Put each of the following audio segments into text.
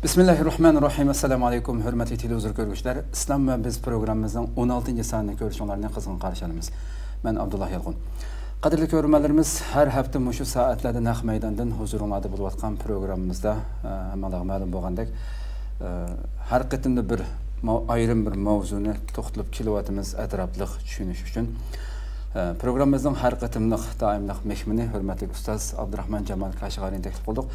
Bismillahirrahmanirrahim. Assalamu alaykum, hurmatli televizor ko'ruvchilar. Islom va biz programmamizning 16-sonini ko'rishinglarni qizg'in qarshi olamiz. Men Abdullah Yalqun. Qadrli ko'ruvchilarimiz, har hafta mushu soatlarda naq maydondan huzuringizda bo'layotgan programmamizda hammaga ma'lum bo'lgandek, har qitimda bir ayrim bir mavzuni to'xtalib kelyapmiz atrofliq tushunish uchun. Programmamizning har qitimliq doimliq mehmoni hurmatli ustoz Abdurahmon Jamol Kashg'ariyni taklif qildik.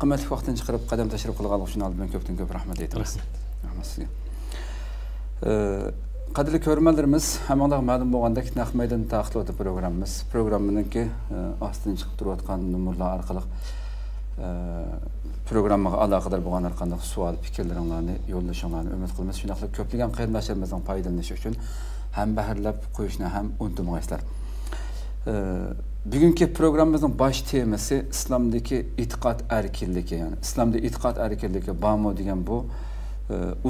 Qimmatli vaqtini chiqarib qadam tashrif qilgan uchun albatta ko'pdan ko'p rahmat aytamiz. Rahmat sizga. Qadrli ko'ruvchilarimiz, hammaga ma'lum bo'lgandek, naq maydon taqdim programmamiz. Programmaninki ostidan chiqib turayotgan nomerlar orqali programmaga aloqador bo'lgan har qanday savol, fikrlaringizni yo'llashinglarni umid qilamiz. Shunday ko'plagan qarindoshlarimizning foydalanishi uchun ham bahrlab qo'yishni ham unutmaysizlar. Bugungi programmamizning bosh temasi islomdagi e'tiqod erkinligi, ya'ni islomda e'tiqod erkinligi bormi degan bu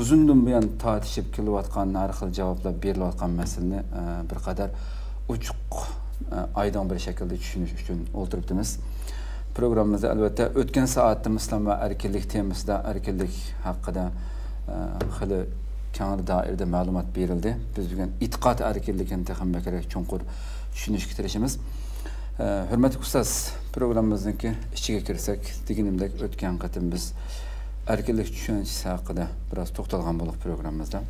uzundan buyon tortishib kelayotgan har xil javoblar berilayotgan masalani bir qadar ochiq aydin bir shaklda tushunish uchun o'ltiribmiz. Programmamizda albatta o'tgan soatda islom va erkinlik temasida erkinlik haqida xili keng doirada ma'lumot berildi. Biz bugun e'tiqod erkinligini ham kerak chuqur tushunishga tirishamiz. Hurmatli ustoz, programmamizningki ichiga kirsak, deganimdek o'tgan qatim biz erkinlik tushunchasi haqida biroz to'xtalgan bo'ldik programmamizda.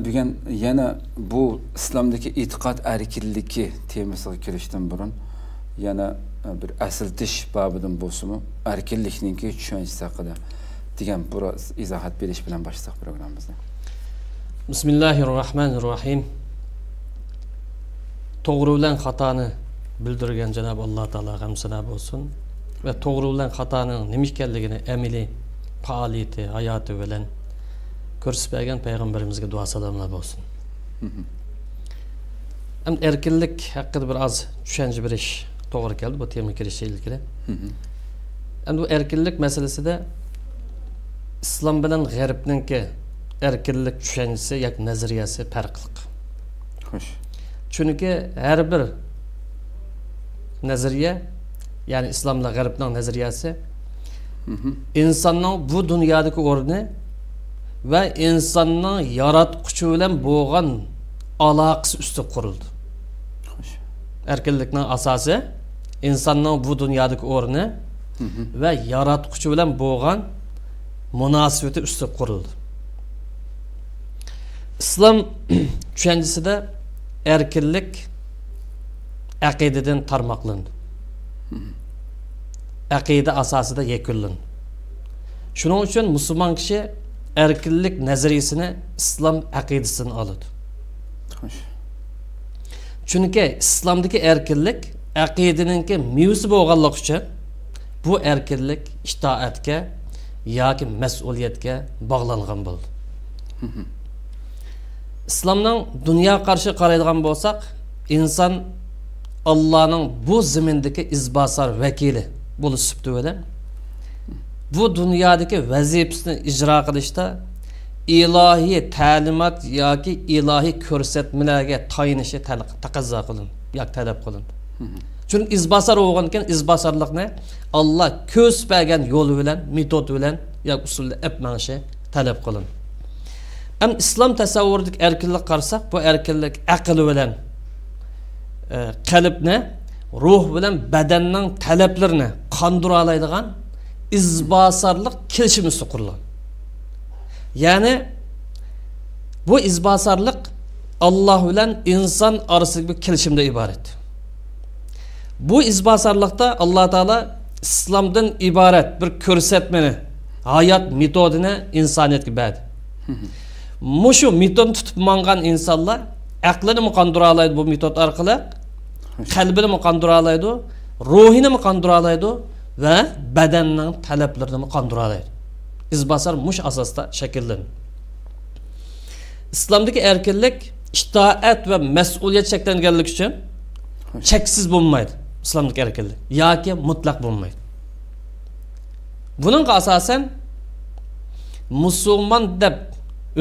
Bugun yana bu islomdagi e'tiqod erkinligi temasiga kirishdan burun yana bir asiltish babidan bo'lsa-mu, erkinlikningki tushunchasi haqida degan biroz izohat berish bilan boshlasak programmamizni. Bismillahirrahmanirrahim. To'g'ri bilan xatoni bildirgan Janob Alloh taolo ham sanab bo'lsin va to'g'ri bilan xatoning nima ekanligini amaliy faoliyati, hayoti bilan ko'rsatib bergan payg'ambarimizga duo salomlar bo'lsin. Ham erkinlik haqida biroz tushuncha berish to'g'ri keldi bu temaga kirishga ilgari. Endi bu erkinlik masalasida islom bilan g'arbningki erkinlik tushunchasi yoki nazariyasi farqli. Xo'sh. Chunki har bir nazariya, ya'ni islomla g'arbning nazariyasi insonning bu dunyodagi o'rni va insonning yaratquchi bilan bo'lgan aloqasi ustida qurildi. Xo'sh. Erkinlikning asosi insonning bu dunyodagi o'rni va yaratquchi bilan bo'lgan munosabati ustida qurildi. Islom tushunchasida erkinlik aqidadan tarmoqlandi. Aqida asosida yakunlandi. Shuning uchun musulmon kishi erkinlik nazariyasini islom aqidasidan oladi. Xo'sh. Chunki islomdagi erkinlik aqidaningki mevzusi bo'lganligi uchun bu erkinlik itoatga yoki mas'uliyatga bog'langan bo'ldi. İslamның dünya qarşı qaraydigan bo'lsak, inson Allohning bu zimindagi izbosar vakili bo'lib chiqdi. Bu dunyodagi vazifasini ijro qilishda ilohiy ta'limot yoki ilohiy ko'rsatmalarga tayinishi taqozo qilindi, yoki talab qilindi. Chunki izbosar bo'lgan ekan, izbosarlikni Alloh ko'rsatgan yo'li bilan, metod bilan yoki usulda apmanishi talab qilindi. Hem İslam tasavvurdaki erkinlik qarsak, bu erkinlik aql bilan qalbni, ruh bilan badanning talablarini qondira oladigan izbosarlik kelishimisi qurilgan. Ya'ni bu izbosarlik Alloh bilan inson orasidagi bir kelishimdan iborat. Bu izbosarlikda Alloh taolo islomdan iborat bir ko'rsatmani, hayot metodini insoniyatga berdi. Mushu metod tutib mangan insonlar aqlini qondira oladi bu metod orqali, qalbini qondira oladi, ruhini qondira oladi va badanning talablarini qondira oladi. İzbosar mush asosda shakllanadi. Islomdagi erkinlik itoat va mas'uliyat cheklanganligi uchun cheksiz bo'lmaydi. Islomdagi erkinlik yoki mutlaq bo'lmaydi. Buning asosan musulmon deb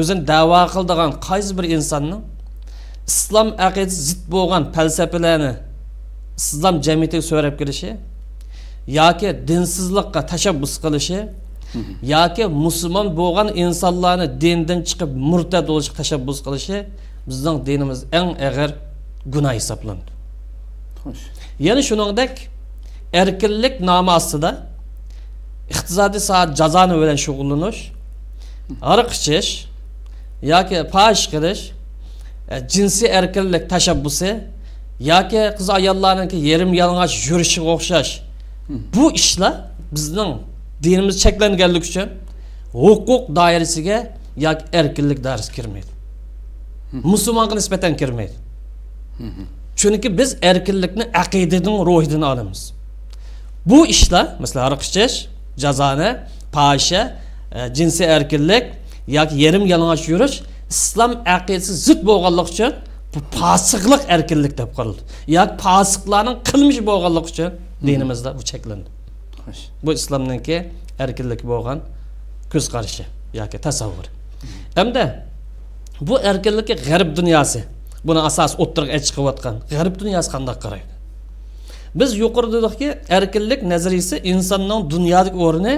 o'zini da'vo qiladigan qaysi bir insonning islom aqidasi zid bo'lgan falsafalarni islom jamiyatiga so'rab kelishi yoki dinsizlikqa tashabbus qilishi yoki musulmon bo'lgan insonlarni dindan chiqib murtad bo'lishga tashabbus qilishi bizning dinimiz eng og'ir gunoh hisoblanadi. Xo'sh. Yana shuningdek erkinlik nomi ostida iqtisodiy soat jazoni bilan shug'ullanish, ariq ichish yoki fohish qilish, jinsiy erkinlik tashabbusi yoki qiz ayollarning yerim yalang'och yurishiga o'xshash bu ishlar bizning dinimiz cheklanganligi uchun huquq doirasiga yoki erkinlik doirasiga kirmaydi. Musulmonga nisbatan kirmaydi. Chunki biz erkinlikni aqidaning ruhidan olamiz. Bu ishlar, masalan, ariq ichish, jazoni, fohisha, jinsiy erkinlik yoki yerim yalang'och yurish islom aqidasiga zid bo'lganligi uchun bu fosiqlik erkinlik deb qaraldi. Yoki fosiqlarning qilmishi bo'lganligi uchun dinimizda bu cheklandi. Xo'sh. Bu islomningki erkinlik bo'lgan ko'z qarashi yoki tasavvur. Hamda bu erkinlikka g'arb dunyosi buni asos o'ttirib chiqayotgan g'arb dunyosi qanday qaraydi? Biz yuqorida dedikki, erkinlik nazariyasi insonning dunyodagi o'rni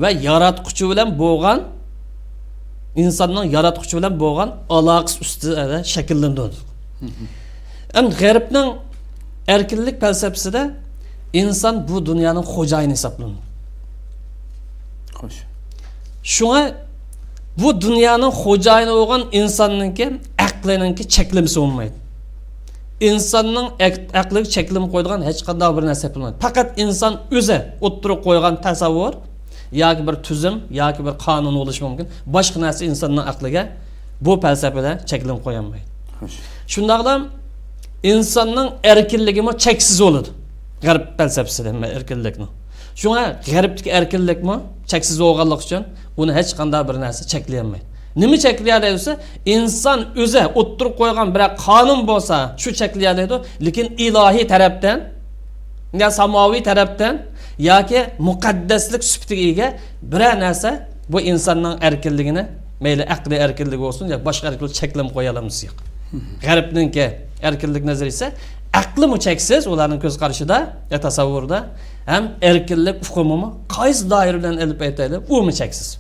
va yaratquchi bilan bo'lgan insonning yaratquchi bilan bo'lgan aloqasi ustida shakllanadi. G'arbning erkinlik falsafasida inson bu dunyoning xo'jayini hisoblanadi. Xo'sh. Shunga bu dunyoning xo'jayini bo'lgan insonningki aqlininki cheklimasi bo'lmaydi. İnsanның aqliga cheklim qo'ydigan hech qanday bir narsa bo'lmaydi. Faqat inson o'zi o'ttirib qo'ygan tasavvur yoki bir tuzum yoki bir qonun bo'lishi mumkin. Boshqa narsa insonning aqliga bu falsafada cheklim qo'ya olmaydi. Shundaqlam insonning erkinligi mo cheksiz bo'ladi. G'arb falsafasida erkinlikni. Shunga g'arbdagi erkinlikmi cheksiz bo'lganligi uchun uni hech qanday bir narsa cheklay olmaydi. Nima cheklaydi desa, inson o'zi o'ttirib qo'ygan bir qonun bo'lsa, shu cheklaydi, lekin ilohiy tarafdan, ya samoviy tarafdan yoki muqaddaslik sifatiga ega bir narsa bu insonning erkinligini, mayli aqliy erkinligi bo'lsin yoki boshqa erkinlik cheklab qo'ya olamiz yo'q. G'arbningki erkinlik nazariyasi aqli cheksiz, ularning ko'z qarashida, tasavvurda ham erkinlik uqumimi qaysi doiradan olib aytaylik, u cheksiz.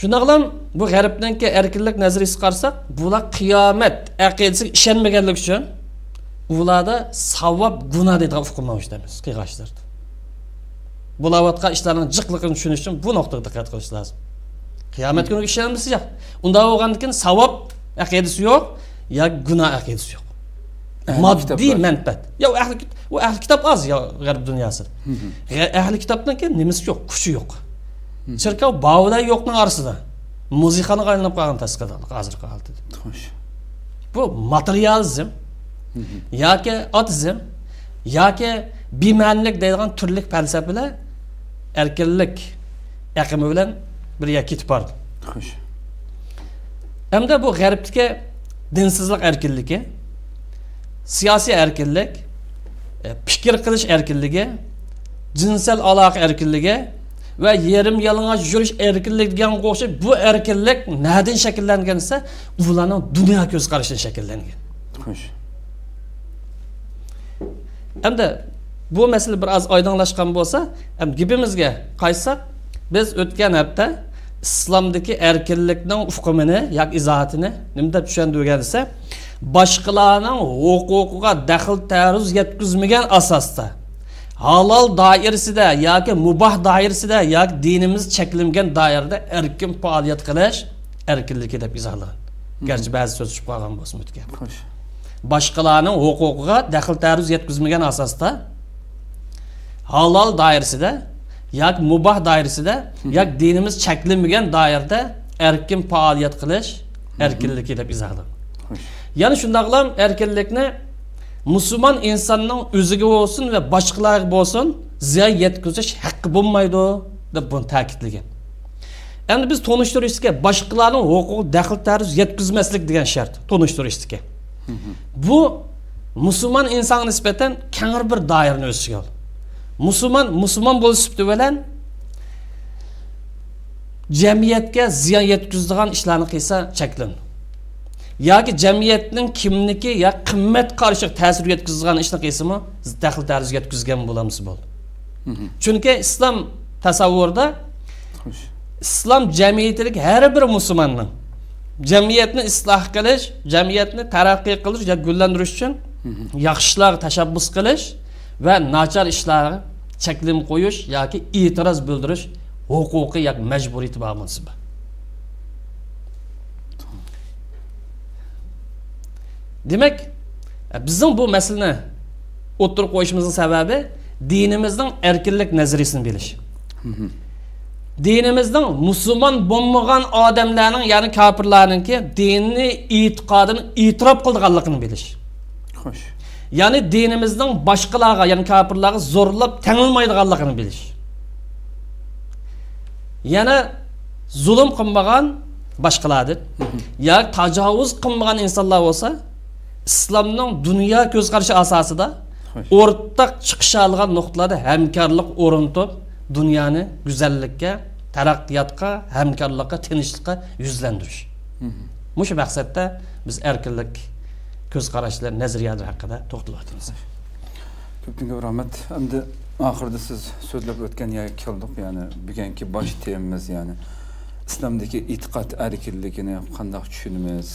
Shundaqlam bu g'arbningki erkinlik nazariyasi qarsak, bular qiyomat aqidasiga ishonmaganlik uchun ularda savob gunoh degan hukmlar ishlaymiz, qiyg'ashlarda. Bularga ishlarning jiqligini tushunish uchun bu nuqtaga diqqat qilish lozim. Qiyomat kuniga ishonamiz yo'q. Unda bo'lgandan savob aqidasi yo'q, yoki gunoh aqidasi yo'q. Moddiy manfaat. Yo'q, ahli kitob az yo g'arb dunyosida. Ahli kitobningki nimasi yo'q, kuchi yo'q. Chirkov bavda yo'qning orasida musiqani qaylanib qolgan tasqada hozirgi holatda. Xo'sh. Bu materializm yoki atizm yoki bema'nilik deydigan turli falsafalar erkinlik aqimi bilan birga ketib bordi. Xo'sh. Hamda bu g'arbdagi dinsizlik erkinligi, siyosiy erkinlik, fikr qilish erkinligi, jinsel aloqa erkinligi ve yerim yalang'och yurish erkinlik degan qo'shib bu erkinlik neden shakllangan esa ularning dunyo ko'z qarashidan shakllangan. Xo'sh. Hamda bu masala biroz oydinlashgan bo'lsa, ham gapimizga qaytsak, biz o'tgan hafta islomdagi erkinlikning hukmini yoki izohatini nima deb tushundirgan esa, boshqalarning huquqiga daxl ta'ruz yetkazmagan asosda halol doirasida yoki mubah doirasida yoki dinimiz cheklangan doirada erkin faoliyat qilish erkinligi deb izohlagan. Garchi ba'zi so'z tushib qolgan bo'lsin o'tgan. Xo'sh. Boshqalarning huquqiga daxl ta'ruz yetkazmagan asosda halol doirasida yoki mubah doirasida yoki dinimiz cheklanmagan doirada erkin faoliyat qilish erkinligi deb izohlagan. Ya'ni shundaqlam erkinlikni musulmon insonning o'ziga bo'lsin va boshqalarga bo'lsin ziyon yetkazish haqqi bo'lmaydi deb buni ta'kidlagan. Endi biz tonishtirishga boshqalarning huquqiga daxl ta'ruz yetkazmaslik degan shart tonishtirishga. Bu musulmon insonga nisbatan keng bir doirani o'z ichiga oladi. Musulmon bo'lish bilan jamiyatga ziyon yetkazadigan ishlarni qilsa cheklanadi. Yoki jamiyatning kimniki ya qimmat qarshi ta'sir yetkazadigan ishni qilsa-mi, daxl ta'ruz yetkazgan bo'lamiz bo'ldi. Chunki islom tasavvurida Xo'sh. İslam jamiyatidagi har bir musulmonning jamiyatni isloh qilish, jamiyatni taraqqiy qilish yoki gullantirish uchun yaxshi ishlar tashabbus qilish va nachar ishlarga cheklim qo'yish yoki e'tiroz bildirish huquqiy yoki majburiyati bor munosabat. Demak, bizning bu masalani o'tirib qo'yishimizning sababi dinimizning erkinlik nazariyasini bilish. Dinimizning musulmon bo'lmagan odamlarning, ya'ni kofirlarningki dinni e'tiqodini e'tirof qilganligini bilish. Xo'sh. Ya'ni dinimizning boshqalarga, ya'ni kofirlarga zo'rlab tengilmaydiganligini bilish. Yana zulm qilmagan boshqalardir. Yoki tajovuz qilmagan insonlar bo'lsa, islomning dunyo ko'z qarashi asosida o'rtaq chiqisha olgan nuqtalarda hamkorlik o'rnatib, dunyoni go'zallikka, taraqqiyotga, hamkorlikka, tinchlikka yuzlantirish. Mushu maqsadda biz erkinlik ko'z qarashlar, nazariyalar haqida to'xtalyapmiz. Ko'pincha rahmat. Endi oxirida siz so'zlab o'tgan yerga keldik, ya'ni bugungi bosh temamiz, ya'ni islomdagi e'tiqod erkinligini qanday tushunamiz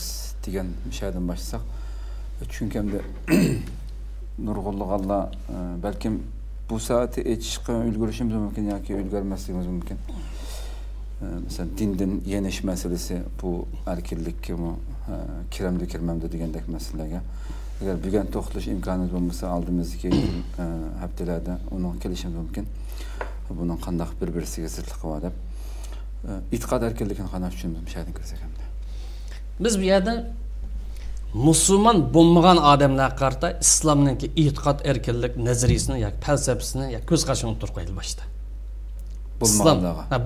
degan mishaydan boshlasak. Chunki endi nurg'unlik Allah balkim bu saati aytishga ulgurishimiz mumkin yoki ulgurmasligimiz mumkin. Mesela dindan yenish masalasi bu erkinlikka kiramda kirmamda degandek masalaga agar bugun to'xtalish imkonimiz bo'lmasa oldimizga haftalarda uni kelishimiz mumkin. Buning qanday bir-birisiga zidlik qilib deb e'tiqod erkinligini qanday tushunamiz mishaydan kirsak hamda. Biz bu yerda musulmon bo'lmagan odamlar qarta islomning e'tiqod erkinlik nazariyasini yoki falsafasini yoki ko'z qarashini o'tirib qo'ydi boshda.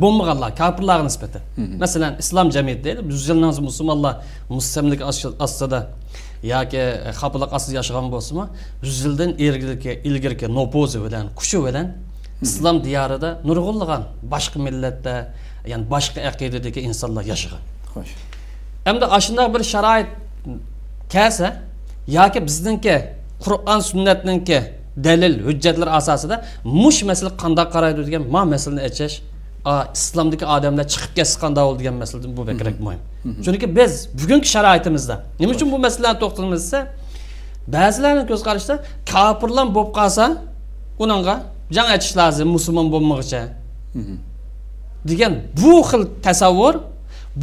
Bo'lmaganlar, kofirlarga nisbatan. Masalan, islom jamiyati deydi, 100 yildan so'ng musulmonlar mustamlik ostida yoki xafalık ostida yashagan bo'lsa-mu, 100 yildan ilgirki nopozi bilan, kuchi bilan islom diyorida nurg'unlagan boshqa millatda, ya'ni boshqa aqidadagi insonlar yashagan. Xo'sh. Hamda ashunday bir sharoit kelsa yoki bizningki Qur'on sunnatningki dalil hujjatlar asosida mush masala qanday qaraydi degan ma masalani aytish, islomdagi odamlar chiqib ketsa qanday bo'ldi degan masala bu kerak muhim. Chunki biz bugungi sharoitimizda nima uchun bu masalani to'xtalamiz desa, ba'zilarning ko'z qarashida kofirlar bo'lib qolsa, uningga jang aytish lozim musulmon bo'lmoqcha degan bu xil tasavvur,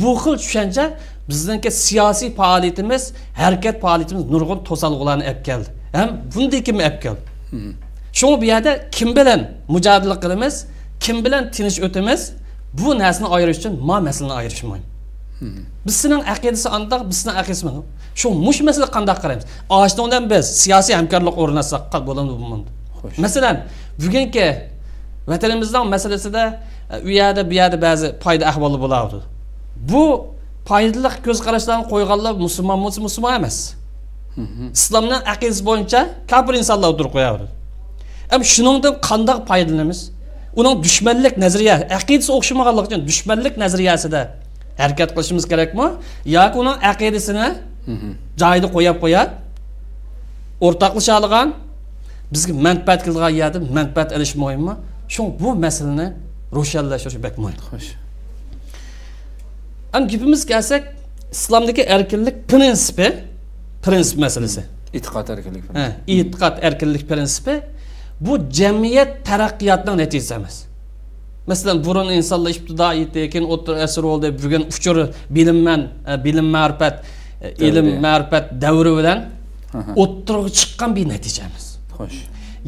bu xil tushuncha bizningki siyosiy faoliyatimiz, harakat faoliyatimiz nurg'un to'salg'ularni olib keldi. Ham bunday kim olib keldi? Şunu bir yerde kim bilen mücadele qilamiz, kim bilen tinch o'tamiz, bu narsani ayirish uchun ma masalani ayirishmaymiz. Bizning aqidasi andaq, bizning aqidasi mana. Shu mush masala qanday qaraymiz? Ashundan biz siyosiy hamkorlik o'rnatsak bo'ladi bu. Masalan, bugungi vatanimizning masalasida u yerda ba'zi foyda ahvoli bo'ladi. Bu foydali ko'z qarashlarni qo'yganlar musulmon emas. İslamning aqidasi bo'yicha kofir insonlar o'tirib qo'yadi. Ham shuningdan qanday foydalanamiz? Uning dushmanlik nazariya, aqidasi o'xshamaganligi uchun dushmanlik nazariyasida harakat qilishimiz kerakmi? Yoki uning aqidasini joyida qo'yib o'rtaqlasha olgan, bizga manfaat qilgan yerda manfaat olish muhimmi? Shu bu masalani ro'shanlashtirish bek muhim. Xo'sh. Ham gapimiz kelsak, islomdagi erkinlik prinsip meselesi. İtiqad erkinlik. İtiqad erkinlik prinsipi bu cemiyet terakkiyatının neticesi emas. Mesela burun insanlar ibtidai tekin o'tir asr oldu, bugün uçur bilim ma'rifat, ilim ma'rifat davri bilan o'tirib chiqqan bir natijamiz. Xo'sh.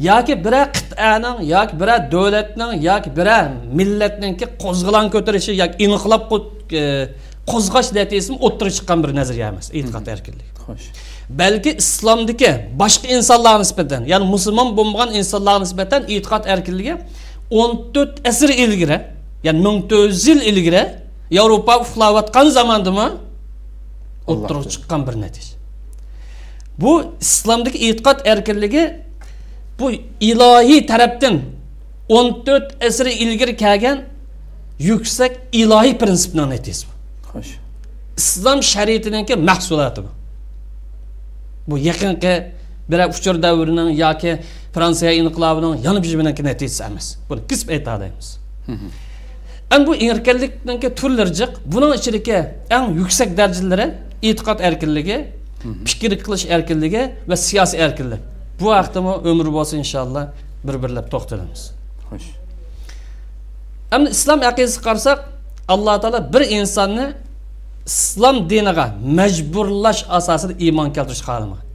Yoki biror qit'aning, yoki biror davlatning, yoki biror millatningki qo'zg'alon ko'tarishi yoki inqilob qo'zg'ash natijasini o'tirib chiqqan bir nazariya emas, e'tiqod erkinlik. Xo'sh. Belki İslam'daki başka insanlar nispeten, yani Müslüman bulungan insanlar nispeten e'tiqod erkinligi 14 asr ilgari, yani 1400 yil ilgari Avrupa uxlayotgan zamandimi o'tirib chiqqan bir natija. Bu İslam'daki e'tiqod erkinligi bu ilahiy tarafdan 14 asr ilgari kelgan yuksak ilahiy prinsipning natijasi. Xo'sh. İslam shariatininki mahsuloti bu. Bu yaqinqi bir uçur davrining yoki Fransiya inqilobining yanib jibiniki natijasi emas. Buni kisb aytadimiz. An bu erkinlikning turlari jiq. Buning ichidagi eng yuksak darajalari e'tiqod erkinligi, fikr qilish erkinligi va siyosiy erkinlik. Bu haqda ömür bo'lsa inshaalloh bir-birlab to'xtalamiz. Xo'sh. Endi islom aqidasiga qarasak, Alloh taolo bir insonni islom diniga majburlash asosida iymon keltirish xohlamagan.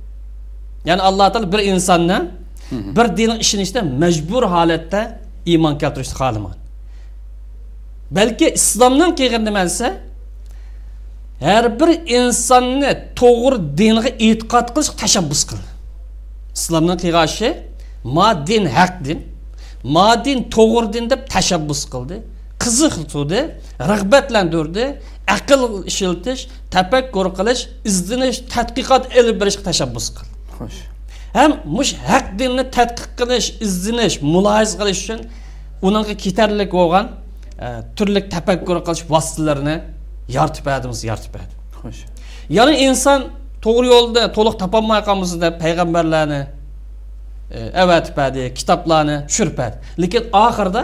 Ya'ni Alloh taolo bir insonni bir dinning ishonishda majbur holatda iymon keltirishni xohlamagan. Balki islomning kelgan nimasi har bir insonni to'g'ri dinga e'tiqod qilish tashabbus qildi. İslamның qiyğaşı ma din haq din, ma din to'g'ri din deb tashabbus qildi, qiziqtirdi, rag'batlantirdi, aql ishiltish, tafakkur qilish, izdinish, tadqiqot elib berishga tashabbus qildi. Xo'sh. Ham mush haq dinni tadqiq qilish, izdinish, mulohiz qilish uchun uningga ketarlik bo'lgan turli tafakkur qilish vositalarini yaratib berdi. Xo'sh. Ya'ni inson to'g'ri yo'lda to'liq topolmay qolmasa deb payg'ambarlarni avatib berdi, kitoblarni tushirib berdi. Lekin oxirida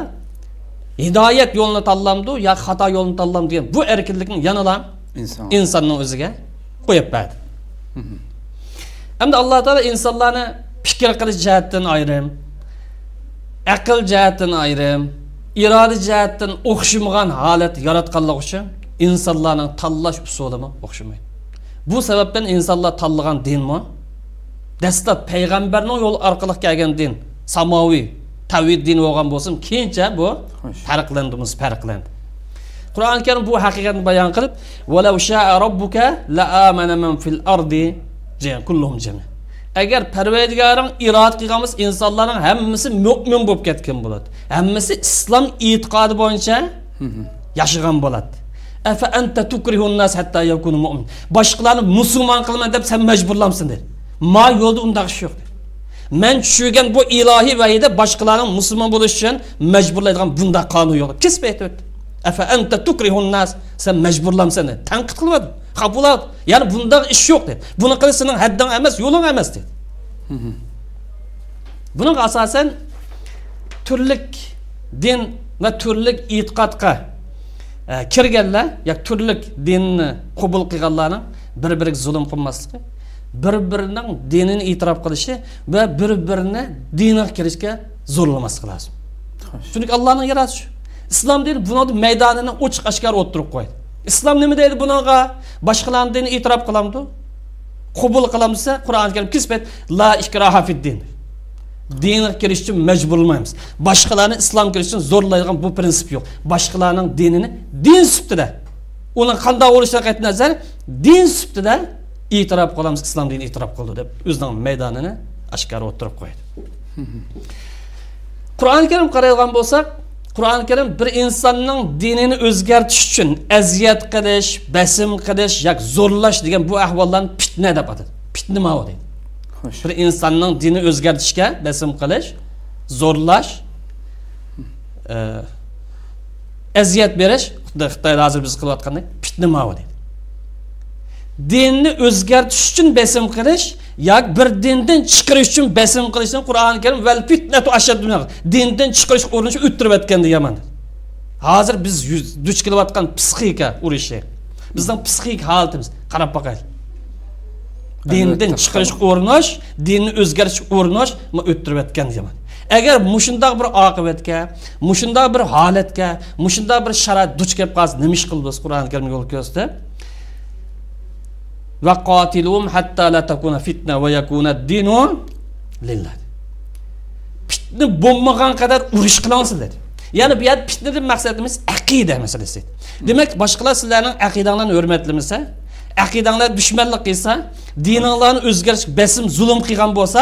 hidoyat yo'lini tanlamdi yo xato yo'lni tanlamdi degan bu erkinlikni yanada insonning o'ziga qo'yib berdi. Endi Alloh taolo insonlarni fikr qilish jihatdan ayrim, aql jihatdan ayrim, iroda jihatdan o'xshamagan holat yaratganligi uchun insonlarning tanlash usulimi o'xshamaydi. Bu sebepten insanlar tanlagan din mi? Dastlab payg'ambarning yo'li orqali kelgan din, samoviy, tavhid dini bo'lgan bo'lsin, keyincha bu farqlandi. Qur'on Karim bu haqiqatni bayon qilib, "Va law sha'a robbuka la amana man fil ardi kulluhum jami." Agar Parvardigoring iroda qilgan bo'lsa, insonlarning hammasi mu'min bo'lib ketgan bo'ladi. Hammasi islom e'tiqodi bo'yicha yashagan bo'ladi. Afa anta tukrihun nas hatta yakunu mu'min. Boshqalarni musulmon qilma deb sen majburlamsan dedi. Ma yo'lda undaq ish yo'q dedi. Men tushirgan bu ilohiy vahiyda boshqalarni musulmon bo'lish uchun majburlaydigan bundaq qonun yo'q. Kesib aytdi. Afa anta tukrihun nas, sen majburlamsan dedi. Tanqid qilmadi. Qabulat. Ya'ni bundaq ish yo'q dedi. Buni qilish sening hadding emas, yo'ling emas dedi. Buning asosan turli din va turli e'tiqodga kirganlar, ya turli dinni qabul qilganlarning bir-biriga zulm qilmasligi, bir-birining dinini e'tirof qilishi va bir-birini dinga kirishga zo'rlamaslik lozim. Chunki Allohning yaratishi islom dini buni maydonini ochiq oshkor o'tirib qo'ydi. Islom nima deydi bunga? Boshqalarning dinini e'tirof qilamdi, qabul qilamsa, Qur'on Karim kisbet la ikraha fid din. Dinga kirish uchun majburlamaymiz. Boshqalarni islom kirish uchun zo'rlaydigan bu prinsip yo'q. Boshqalarning dinini din sifatida, uning qanday bo'lishidan qat'iy nazar, din sifatida e'tirof qilamiz, islom dinini e'tirof qildi deb o'zining maydonini oshkor o'tirib qo'ydi. Qur'on Karim qaraydigan bo'lsak, Qur'on Karim bir insonning dinini o'zgartirish uchun aziyat qilish, basim qilish yoki zo'rlash degan bu ahvollarni fitna deb atadi. Fitna ma'vo deydi. Bir insonning dinini o'zgartirishga basim qilish, zo'rlash, aziyat berish, Xitoyda hozir biz qilayotgandek fitna ma'vo deydi. Dinni o'zgartirish uchun basim qilish yoki bir dindan chiqarish uchun basim qilishni Qur'on Karim val fitnatu ashaddu min dindan chiqarish urinishni o'ttirib o'tganda yomon. Hozir biz duch kelayotgan psixika urishi, bizning psixik holatimiz qarab boqaylik. Dindan chiqarish urinish, dinni o'zgartirish urinish o'ttirib o'tgan yomon. Agar mushundaq bir oqibatga, mushundaq bir holatga, mushundaq bir sharoit duch kelib qolsa, nima ish qilamiz? Qur'on Karim yo'l ko'rsatdi. Va qatilum hatta la takuna fitna va yakuna ad-dinu lillah. Fitna bo'lmagan qadar urush qilamiz dedi. Ya'ni bu yerda fitnadan maqsadimiz aqida masalasi. Demak, boshqalar sizlarning aqidanglarni hurmatlamasa, aqidanglar dushmanlik qilsa, dininglarni o'zgarish, basim, zulm qilgan bo'lsa,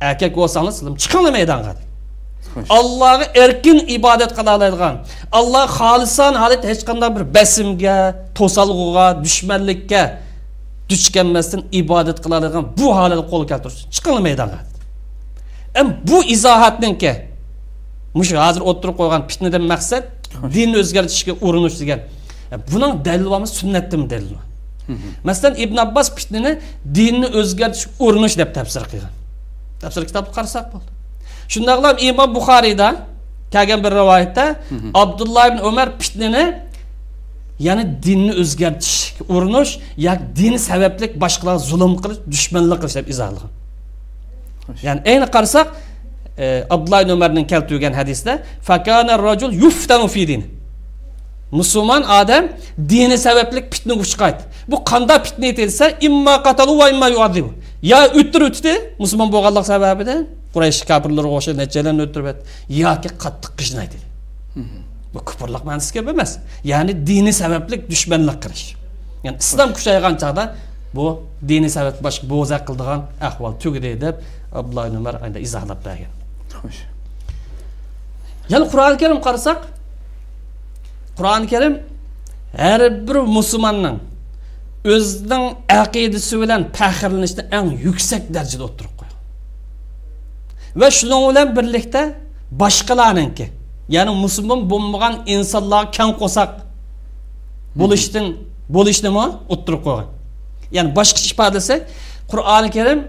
erkak bo'lsangiz, sizlar chiqinglar maydonga. Allohga erkin ibodat qila oladigan, Alloh xolisan holat hech qanday bir basimga, to'salg'uga, dushmanlikka duch kelmasdan ibodat qila oladigan bu holatni qo'lga keltirish. Chiqinglar maydonga. Bu izohatninki mush hozir o'tirib qo'ygan fitnadan maqsad dinni o'zgartirishga urinish degan. Buning dalili sunnatdan dalili. Masalan, Ibn Abbas fitnani dinni o'zgartirish urinish deb tafsir qilgan. Tafsir kitobni qarasak bo'ldi. Shundaqlam Imom Buxoriyda kelgan bir rivoyatda Abdullah ibn Umar fitnani ya'ni dinni o'zgartirishga urinish yoki din sababli boshqalarga zulm qilish, dushmanlik qilish deb izohlagan. Ya'ni ayni qarasak Abdullah ibn Umarning keltirgan hadisda fakana rajul yuftanu fi din. Musulmon odam dini sababli fitnaga uchqaydi. Bu qanday fitna etilsa, imma qatalu va imma yu'adibu. Ya o'ttirdi musulmon bo'lganlik sababidan Quraysh kafirlar o'sha nechalarni o'ttirib, yoki qattiq qishnaydi. Bu kufrlik ma'nosida emas. Ya'ni dini sababli dushmanlik qilish. Ya'ni islom kuchaygan chaqda bu dini sabab boshqa bo'za qildigan ahvol tugidi deb Abdullah ibn Umar ayda izohlab bergan. Xo'sh. Ya'ni Qur'oni Karim qarasak, Qur'oni Karim har bir musulmonning o'zining aqidasi bilan faxrlanishni eng yuksak darajada o'tirib qo'ygan. Va shuning bilan birlikda boshqalarningki, ya'ni musulmon bo'lmagan insonlar kang qo'saq bo'lishnimi o'tirib qo'ygan. Ya'ni boshqacha ifodalasak, Qur'oni Karim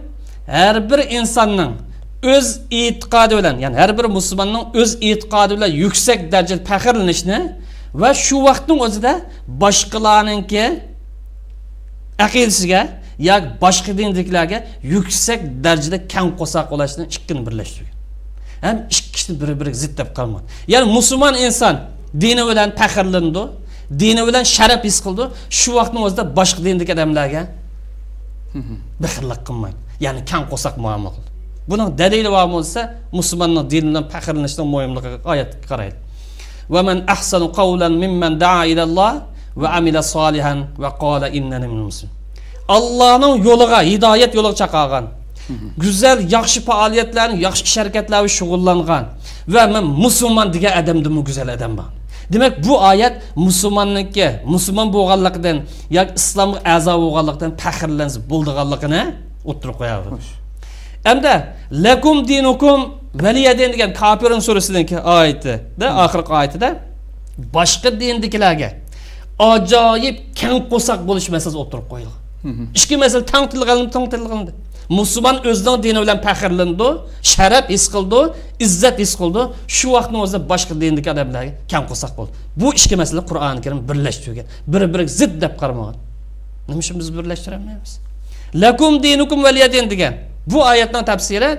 har bir insonning o'z e'tiqodi bilan, ya'ni har bir musulmonning o'z e'tiqodi bilan yuksak darajada faxrlanishni va shu vaqtning o'zida boshqalarningki aqidasiga yoki boshqa dindagilarga yuksak darajada kang qo'saq bo'lishni ikkini birlashtirgan. Ham ikkisini bir-biriga zid deb qolmadi. Ya'ni musulmon inson dini bilan faxrlandi, dini bilan sharaf his qildi, shu vaqtning o'zida boshqa dindagi odamlarga baxillik qilmaydi. Ya'ni kang qo'saq muomala qildi. Buning dalili va bo'lsa, musulmonning dini bilan faxrlanishning muhimligiga oyatga qaraydi. Va man ahsanu qawlan mimman da'a ila Allah va amila solihan va qala innani minal muslimin. Allohning yo'liga, hidoyat yo'liga chaqirgan, güzel, yaxshi faoliyatlarni, yaxshi ish harakatlarga shug'ullangan va men musulmon degan odamdimi go'zal odam bor. Demak, bu oyat musulmonniki, musulmon bo'lganligidan yoki islomga a'zo bo'lganligidan faxrlansa bo'ldiganligini o'tirib qo'yadi. Hamda lakum dinukum valiyadin degan Kafirun surasidagi oyatda, oxirgi oyatida boshqa dindagilarga ajoyib kang qo'saq bo'lish masalasi o'tirib qo'yilgan. Ikki masala tang tilg'andi. Musulmon o'zining dini bilan faxrlandi, sharaf his qildi, izzat his qildi. Shu vaqtning o'zida boshqa dindagi odamlarga kang qo'saq bo'ldi. Bu ikki masala Qur'oni Karim birlashtirgan. Bir-biriga zid deb qaramagan. Nima uchun biz birlashtiramiz? Lakum dinukum valiyadin degan bu oyatning tafsiri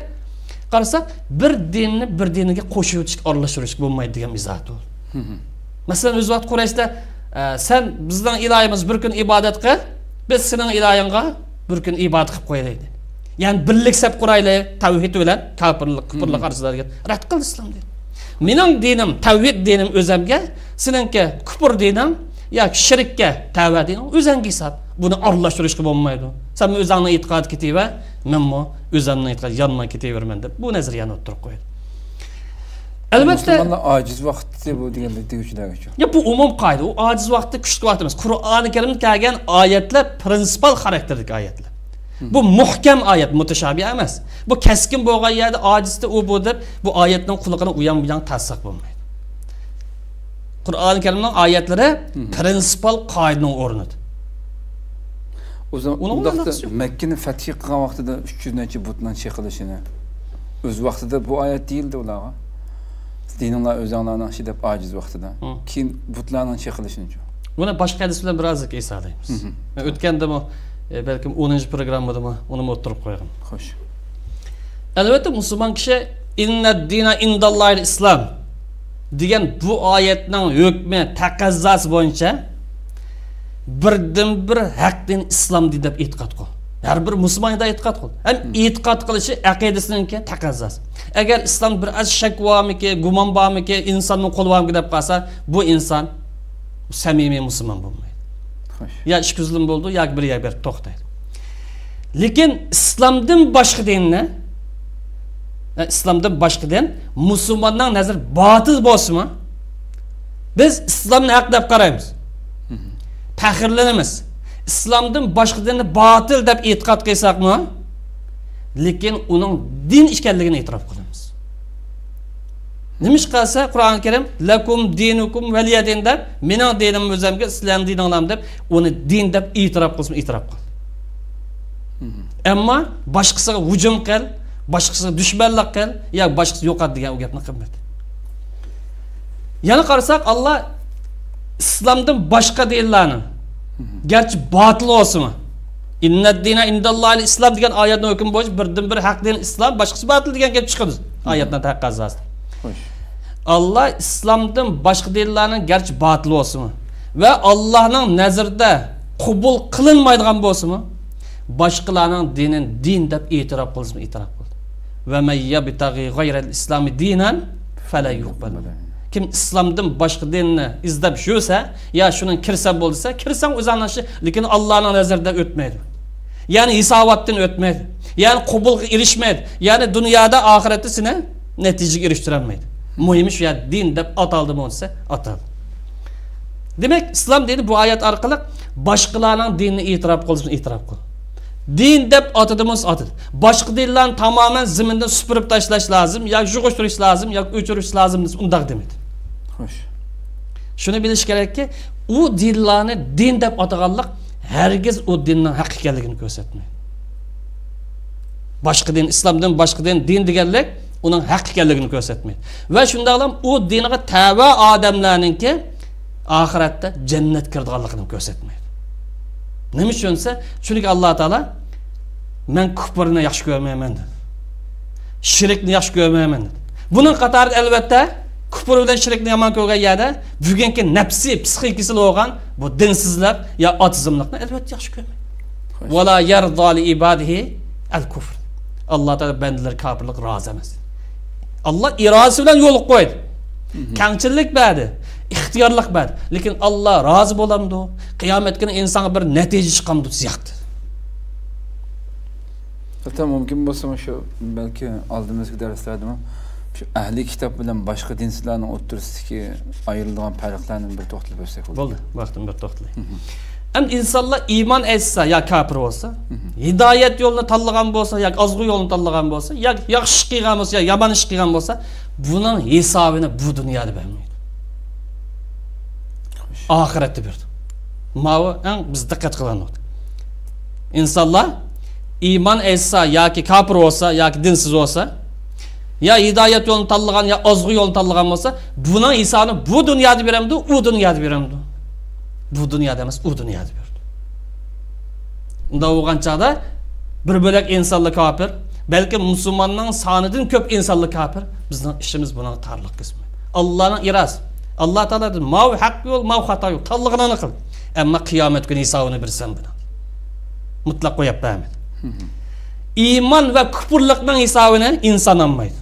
qarasak, bir dinni bir diniga qo'shib o'tish, aralashtirish bo'lmaydi degan izohat u. Masalan, o'z vaqt Qurayshda sen bizning ilohimiz bir kun ibodat qil, biz sening ilohingga bir kun ibodat qilib qo'yaylik. Ya'ni birlik sab quraylik, tavhid bilan kafirlik arzularga rad qil islom dedi. Mening dinim tavhid dinim o'zimga, seninki kufr dinim yoki shirkka tavba dinim o'zingga hisob. Buni aralashtirishga bo'lmaydi. Sen o'zingning e'tiqod ketiva, menmi o'zimning e'tiqod yonma ketaverman deb bu nazariyani o'tirib qo'ydi. Albatta, musulmonlar ojiz vaqti bu deganlik deguvchilarga uchun. Ya bu umum qoida, u ojiz vaqti, kuchli vaqt emas. Qur'oni Karimda kelgan oyatlar prinsipal xarakterlik oyatlar. Bu muhkam oyat, mutashabih emas. Bu keskin bo'lgan yerda ojizda u bu deb bu oyatning qulig'ini uyan bilan tasdiq bo'lmaydi. Qur'oni Karimning oyatlari prinsipal qoidaning o'rnidir. O zaman Mekke'nin fethi qilgan vaqtida 300 necha butdan çekilişini o'z vaqtida bu oyat değildi ularga. Dininglar o'zinglarning ishi deb ojiz vaqtida. Keyin butlarning çekilişini. Buni boshqa hadis bilan biroz eslaymiz. O'tganda balkim 10-programmada uni o'tirib qo'ygan. Xo'sh. Albatta musulmon kishi inna dina indallohil islom degan bu oyatning hukmi taqozosi bo'yicha birdan bir haq din islom deb e'tiqod qil. Har bir musulmonda e'tiqod qil. Ham e'tiqod qilishi aqidasiningki taqozosi. Agar islom bir az shak bormiki, gumon bormiki, insonning qo'li bormiki deb qolsa, bu inson samimiy musulmon bo'lmaydi. Ya ish kuzlim bo'ldi, yoki bir to'xtaydi. Lekin islomdan boshqa dinni, islomdan boshqa din musulmonning nazar botil bo'lsa-mi, biz islomni haq deb qaraymiz. Faxrlanamiz. İslamdan boshqa dinni botil deb e'tiqod qilsak-mi, lekin uning din ekanligini e'tirof qilamiz. Nimish qilsa Qur'oni Karim lakum dinukum valiyadin deb, mening dinim o'zimga islom dininglar deb uni din deb e'tirof qilsin, e'tirof qil. Ammo boshqasiga hujum qil, boshqasiga dushmanlik qil, yoki boshqasi yo'qot degan u gapni qilmaydi. Yana qarasak Allah İslamdan başqa dinlarni gerçi batıl olsun. İnned dine indallahil İslam degan oyatning hukmi bo'yicha birdan bir haq din İslam, boshqasi batıl degan gap chiqadi. Oyatning taqqazasi. Allah İslamdan başqa dinlarning gerçi batıl olsun ve Allah'ın nazarida qabul qilinmaydigan bo'lsa-mu, boshqalarning dinin din deb e'tirof qilsa, e'tirof qildi. Ve men yabtaghi g'ayral islami dinan fala yuqbal. Kim İslamdan başqa dinni izlab yursa, ya shunun kirsa bo'lsa, kirsan o'zanashi, lekin Allohning nazarida o'tmaydi. Yani hisobatdan o'tmaydi. Yani qabulga erishmaydi. Yani dunyoda oxiratda seni natijaga erishtirolmaydi. Muhimi shu ya din deb ataldi bo'lsa, ataldi. Demek İslam dini bu ayet orqali boshqalarning dinini e'tirof qilishni e'tirof qildi. Din deb atadimiz atıd. Başqa dinlarni tamamen zimindan supurib tashlash lazım, ya yug'ishtirish lazım, ya o'chirish lazım deb undaq demedi. Xo'sh. Shuni bilish kerakki, u dinlarni din deb ataganlik hergiz o dinning haq ekanligini ko'rsatmaydi. Başqa din, İslamdan başqa din deganlik uning haq ekanligini ko'rsatmaydi. Va shundaqlam u dinga tava odamlarningki oxiratda jannat kiradiganligini ko'rsatmaydi. Nima uchunsa, chunki Alloh taolo men kufrni yaxshi ko'rmayman dedi. Shirkni yaxshi ko'rmayman dedi. Buning qatorida albatta kufr bilan shirkni yomon ko'rgan yerda bugungi nafsi, psixikasi bo'lgan bu dinsizlar ya otizmlikni albatta yaxshi ko'rmaydi. Wala yarda li ibadihi al-kufr. Alloh taolo bandalar kofirlik rozi emas. Allah irodasi bilan yo'l qo'ydi. Kangchilik berdi, ixtiyorlik berdi. Lekin Allah rozi bo'lamdi. Qiyomat kuni insonga bir natija chiqamdi siyaqdi. Hatta mumkin bo'lsa shu balki oldimizgi darslarda şu ahli kitap bilan boshqa dinsizlarning o'rtasidagi ayrilgan farqlarni bir to'xtalib o'tsak bo'ladi. Bo'ldi, vaqtim bir to'xtalay. Hem insanlar iman etse ya kafir olsa, hidayet yolunu tanlagan olsa, ya azgı yolunu tanlagan olsa, ya yaxşı qilgan olsa, ya yaman iş qilgan olsa, bunun hesabını bu dünyada vermeydi. Ahirette verdi. Mavi en biz dikkat kılan oldu. İnsanlar iman etse ya ki kafir olsa, ya ki dinsiz olsa, ya hidayet yolunu tanlagan, ya azgı yolunu tanlagan olsa, bunun hesabını bu dünyada veremdi, o dünyada veremdi. Bu dünyada emas, o dünyada verdi. Unda olgan çağda bir bölek insanlık kafir, belki Müslümanların sanıdın köp insanlık kafir, bizden işimiz buna tarlıq kısmı. Allah'ın iraz. Allah Teala dedi, mav hak yol, mav hata yol, tallığına kıl. Ama kıyamet günü hesabını bilsen buna. Mutlak koyup beğenmedi. İman ve küfürlükten hesabını insan almaydı.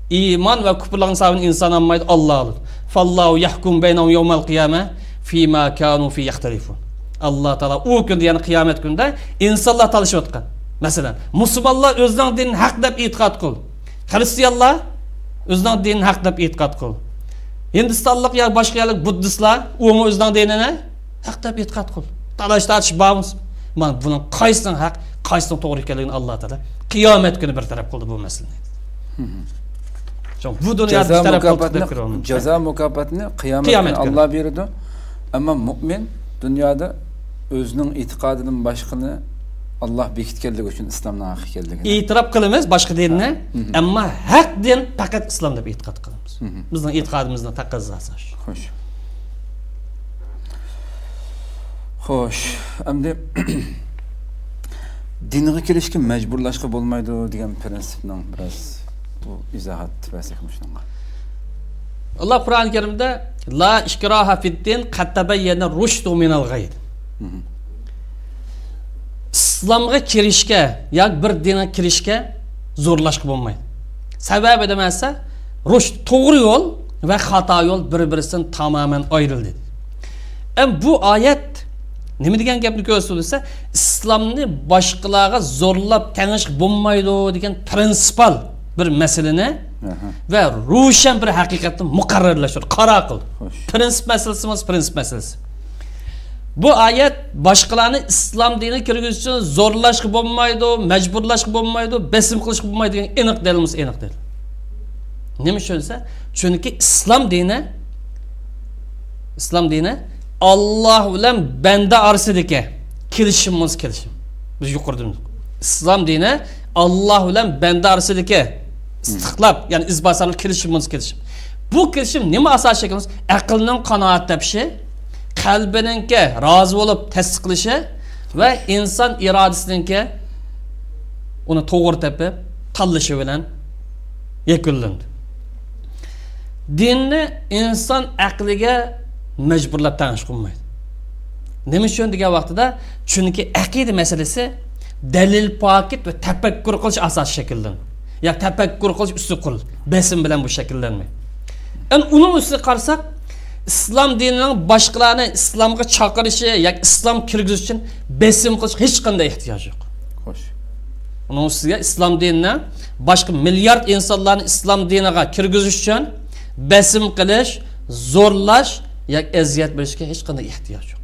İman ve küfürlükten hesabını insan almaydı, Allah alır. Fallahu yahkum beynahum yevmel kıyame fîmâ kânû fî yahtelifûn. Allah Teala o günde yani kıyamet günde insanlar talışıp atkan. Mesela Müslümanlar özlerinin dinini hak dep itiqat kıl. Hristiyanlar özlerinin dinini hak dep itiqat kıl. Hindistanlık ya başka yerlik Buddistlar onu özlerinin dinine hak dep itiqat kıl. Talaş tartışıp bağımız. Bunun kaysının hak, kaysının doğru ekanligini Allah Teala kıyamet günü bir taraf kıldı bu meseleyi. Bu dünyada bir taraf kıldı. Ceza mükafatını kıyamet günü Allah verirdi. Ama mümin dünyada özünün itiqadının başqını Allah bekitkenlik üçün İslam'dan haq ekanligini itiraf qilamiz boshqa dinni, ammo haq din faqat islom deb e'tiqod qilamiz. Bizning e'tiqodimizning taqozosi. Xo'sh. Xo'sh, endi dinga kelishga majburlashga bo'lmaydi degan prinsipning biroz bu izohat bersak shunga. Allah Kur'an-ı Kerim'de la ikraha fi'd-din qad tabayyana rushdu minal g'ay. İslamga kirishga, yoki bir dinga kirishga zo'rlashga bo'lmaydi. Sababi demasa, rushd to'g'ri yo'l va xato yo'l bir-biridan tamoman ayrildi. Bu oyat nima degan gapni ko'rsatsa, islomni boshqalarga zo'rlab tangish bo'lmaydi degan prinsipal bir masalani ve ruşen bir hakikaten mukarrarlaşıyor, qara qil. Prinsip meselesi emas, prinsip meselesi. Bu ayet başkalarını İslam dinine kirgizish uchun zo'rlashga bo'lmaydi, majburlashga bo'lmaydi, besim qilishga bo'lmaydi degan aniq dalilimiz aniq dalil. Nima uchunsa? Chunki İslam dini Allah bilan banda orasidagi kelishimimiz kelishim. Biz yuqorida İslam dini Allah bilan banda orasidagi istiqlab, yani izbasarlik kelishimimiz kelishim. Bu kelishim nima asosiy ekan? Aqlning qanoat topishi, qalbininki rozi bo'lib tasdiq qilishi va inson irodasininki uni to'g'ri topib tanlashi bilan yakunlandi. Dinni inson aqliga majburlab tanish qilmaydi. Nima uchun degan vaqtida? Chunki aqida masalasi dalil pokit va tafakkur qilish asos shakllanadi. Ya tafakkur qilish usti qil, besim bilan bu shakllanmaydi. Uning ustiga qarasak, islom dinining boshqalarni islomga chaqirishi yoki islom kirgizish uchun besim qilish hech qanday ehtiyoj yo'q. Xo'sh. Uning ustiga islom dinini boshqa milliard insonlarni islom diniga kirgizish uchun besim qilish, zo'rlash yoki aziyat berishga hech qanday ehtiyoj yo'q.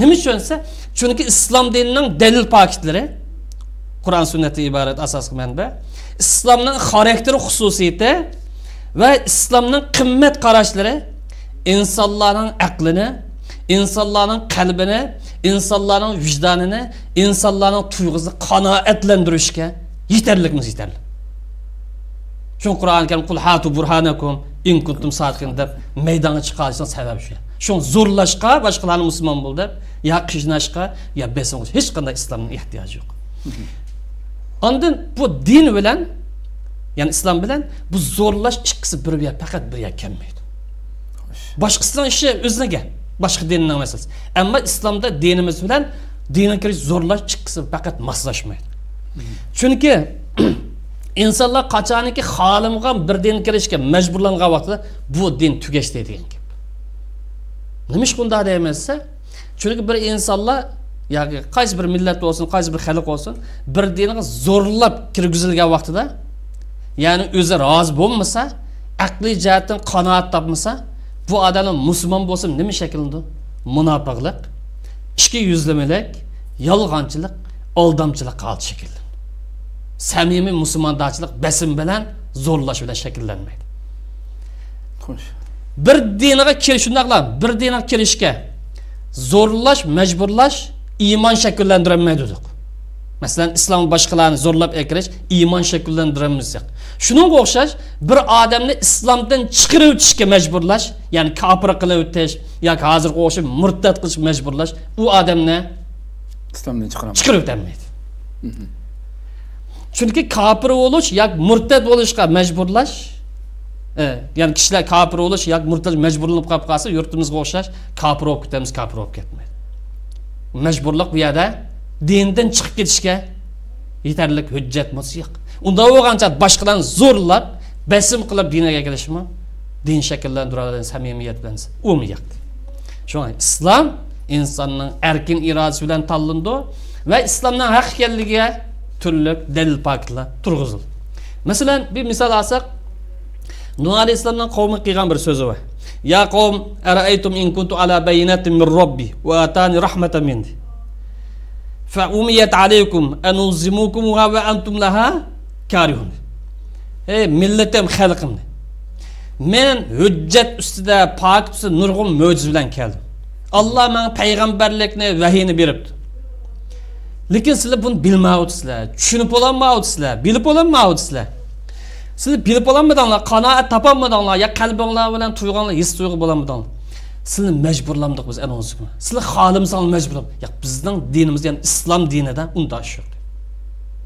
Nima uchunsa? Chunki islom dinining dalil pakitlari Qur'on sunnati iborat asosiy manba, islomning xarakteri xususiyati va islomning qimmat qarashlari insonlarning aqlini, insonlarning qalbini, insonlarning vijdonini, insonlarning tuyg'usini qanoatlantirishga yetarlikmi yetarli. Shu Qur'on karim qul hatu burhanakum in kuntum sadiqin deb maydonga chiqarishning sababi shu. Shu zo'rlashqa, boshqalarni musulmon bo'l deb, ya qishnashqa, ya besim qilish hech qanday islomning ehtiyoji yo'q. Ondan bu din bilan, ya'ni islom bilan bu zo'rlash ikkisi bir-biriga faqat birga kelmaydi. Boshqasining ishi o'ziga, boshqa dinning masalasi. Ammo islomda dinimiz bilan dinga kirish zo'rlash ikkisi faqat moslashmaydi. Chunki insonlar qachoniki xolimgan bir din kirishga majburlangan vaqtida bu din tugashdi degan gap. Nima ish bunday deyapsa? Chunki bir insonlar yoki qaysi bir millat bo'lsin, qaysi bir xalq bo'lsin, bir dinga zo'rlab kirgizilgan vaqtida, ya'ni o'zi rozi bo'lmasa, aqliy jihatdan qanoat topmasa, bu odamning musulmon bo'lsa nima shaklda? Munofiqlik, ichki yuzlamalik, yolg'onchilik, aldamchilik qoldi shaklda. Samimiy musulmondachilik besim bilan zo'rlash bilan shakllanmaydi. Xo'sh. Bir dinga kirish shundaqlar, bir dinga kirishga zo'rlash, majburlash iymon shakllantirmaydi dedik. Masalan, islom boshqalarni zo'rlab ekirish iymon shakllantiramiz. Shuningga o'xshash bir odamni islomdan chiqarib o'tishga majburlash, ya'ni kofir qilib o'tish yoki hozir o'xshab murtad qilish majburlash u odamni islomdan chiqarib o'tmaydi. Chunki kofir bo'lish yoki murtad bo'lishga majburlash, ya'ni kishilar kofir bo'lish yoki murtad majburlanib qolib qolsa, yurtimizga o'xshash kofir bo'lib ketamiz, kofir bo'lib ketmaydi. Majburlik bu yerda dindan chiqib ketishga yetarli hujjat yo'q. Unda bo'lgancha boshqalarni zo'rlab, besim qilib dinga kirishmi? Din shakllantiradigan samimiyat bilan o'mayapti. Shunga islom insonning erkin irodasi bilan tanlandi va islomning haq ekanligiga turli dalil faktlar turg'izildi. Masalan, bir misol olsak, Nuh alayhisalomning qavmiga qilgan bir so'zi bor. Ya qavm, ara'aytum in kuntu ala bayinatin min robbi va atani rahmatan mindi. Fa umiyat alaykum an ulzimukumuha va antum laha karihun. Ey millatim, xalqim. Men hujjat ustida, pok ustida nurg'un mo'jiz bilan keldim. Alloh menga payg'ambarlikni, vahiyni beribdi. Lekin sizlar buni bilmayapsizlar, tushunib olmayapsizlar, bilib olmayapsizlar. Sizlar bilib olmadinglar, qanoat topolmadinglar, ya qalbinglar bilan tuyg'unlar his tuyg'u bo'lmadinglar. Sizlar majburlandik biz ana o'zinglar. Sizlar xolimsan majburlam. Yo'q, bizning dinimiz, ya'ni islom dinidan undash yo'q.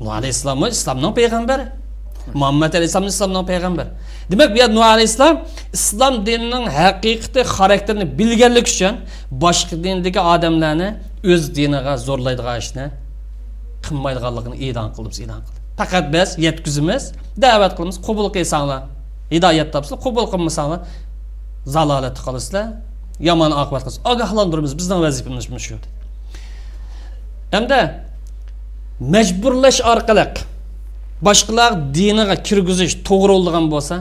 Nuh alayhisalom islomning payg'ambari. Muhammad alayhisalom islomning payg'ambari. Demak, bu Nuh alayhisalom islom dinining haqiqiy xarakterini bilganlik uchun boshqa dindagi odamlarni o'z diniga zo'rlaydigan ishni qilmaydiganligini e'lon qildi. Faqat biz yetkizimiz, da'vat qilamiz, qabul qilsanglar, hidoyat topsanglar, qabul qilmasanglar zalolat qolasizlar, yomon oqibat qilasiz. Ogohlantiramiz, bizning vazifamiz shu. Hamda majburlash orqali boshqalar diniga kirgizish to'g'ri bo'lgan bo'lsa,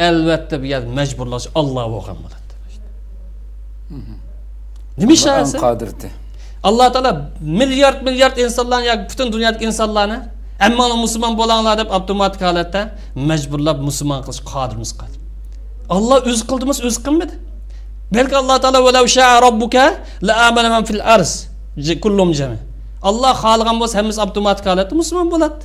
albatta bu yer majburlash Alloh bo'lgan bo'ladi. Nima ishasi? Alloh taolo milliard insonlarni yoki butun dunyodagi insonlarni ammo musulmon bo'linglar deb avtomatik holatda majburlab musulmon qilish qodirimiz qildi. Alloh o'zi qildimiz, o'zi qilmadi. Balki Alloh taolo va law sha'a robbuka la amana man fil arz kullum jami. Alloh xohlagan bo'lsa hammasi avtomatik holatda musulmon bo'ladi.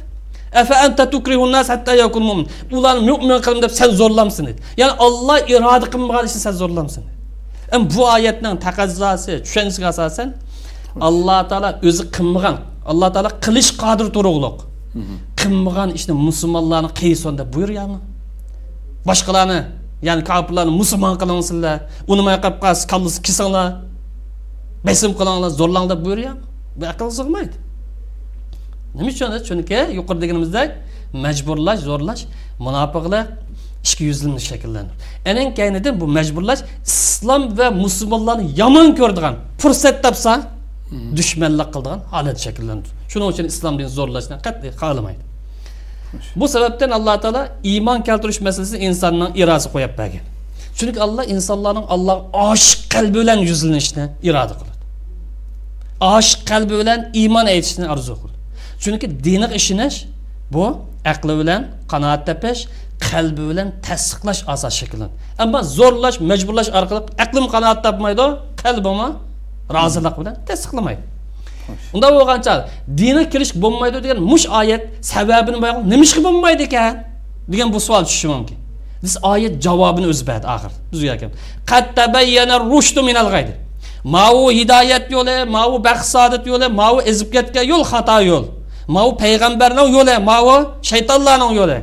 Efe ente tukrihun nas hatta yakun mu'min. Ular mümin kılın dep sen zorlamsın dedi. Yani Allah irade kılmagan için sen zorlamsın dedi. Bu ayetning taqazzası, tushunchasiga asosan Alloh taolo o'zi qilmagan, Alloh taolo qilish qodir turug'liq. Qilmagan ishni musulmonlarni qilsin deb buyuryapmi? Boshqalarni, ya'ni kofirlarni musulmon qilingsizlar, unimay qilib qolsa kallasi kesinglar, besim qilinglar, zo'rlang deb buyuryapmi? Bu aql sig'maydi. Nima uchun? Chunki yuqorida deganimizdek majburlash, zo'rlash, munofiqlar ikki yuzlilik shakllanadi. Ening kaynidan bu majburlash islom va musulmonlarni yomon ko'radigan, fursat topsa dushmanlik qiladigan holat shakllanadi. Shuning uchun islom dini zo'rlashni qat'iy qolmaydi. Bu sababdan Alloh taolo iymon keltirish masalasini insonning irodasi qo'yib bergan. Chunki Alloh insonlarning Alloh oshiq qalbi bilan yuzlanishni iroda qiladi. Oshiq qalbi bilan iymon aytishni orzu qiladi. Chunki diniy ishinish bu aqli bilan qanoat tepish, qalbi bilan tasdiqlash asos shakllanadi. Ammo zo'rlash, majburlash orqali aqlim qanoat topmaydi, qalbimi rozilik bilan tasdiqlamaydi. Unda bo'lgancha dinga kirish bo'lmaydi degan mush oyat sababini bayon nima ish bo'lmaydi ekan degan bu savol tushishi mumkin. Biz oyat javobini o'zi berdi oxir. Bizga ekan. Qad tabayyana rushdu minal g'aydi. Ma'u hidoyat yo'li, ma'u baxsadat yo'li, ma'u ezib ketgan yo'l xato yo'l. Ma'u payg'ambarning yo'li, ma'u shaytonlarning yo'li.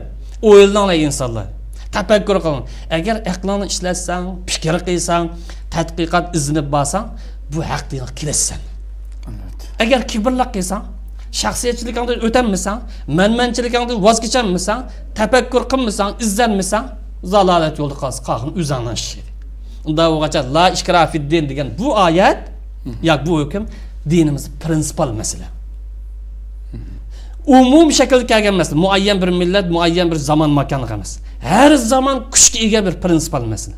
O'ylanlar insonlar. Tafakkur qiling. Agar aqlingni ishlatsang, fikr qilsang, tadqiqot izinib borsang, bu haq dinga kirasan. Agar kibrlik qilsang, shaxsiyatchilikingdan o'tanmasang, manmanchilikingdan voz kechmasang, tafakkur qilmasang, izlanmasang, zalolat yo'lda qolsa, qo'g'in o'zingdan ishlaydi. Unda o'gacha la ikrah fid din degan bu oyat, yoki bu hukm dinimiz prinsipal masala. Umum shaklda kelgan emas, muayyan bir millat, muayyan bir zamon makonga emas. Har zaman kuchga ega bir prinsipal masala.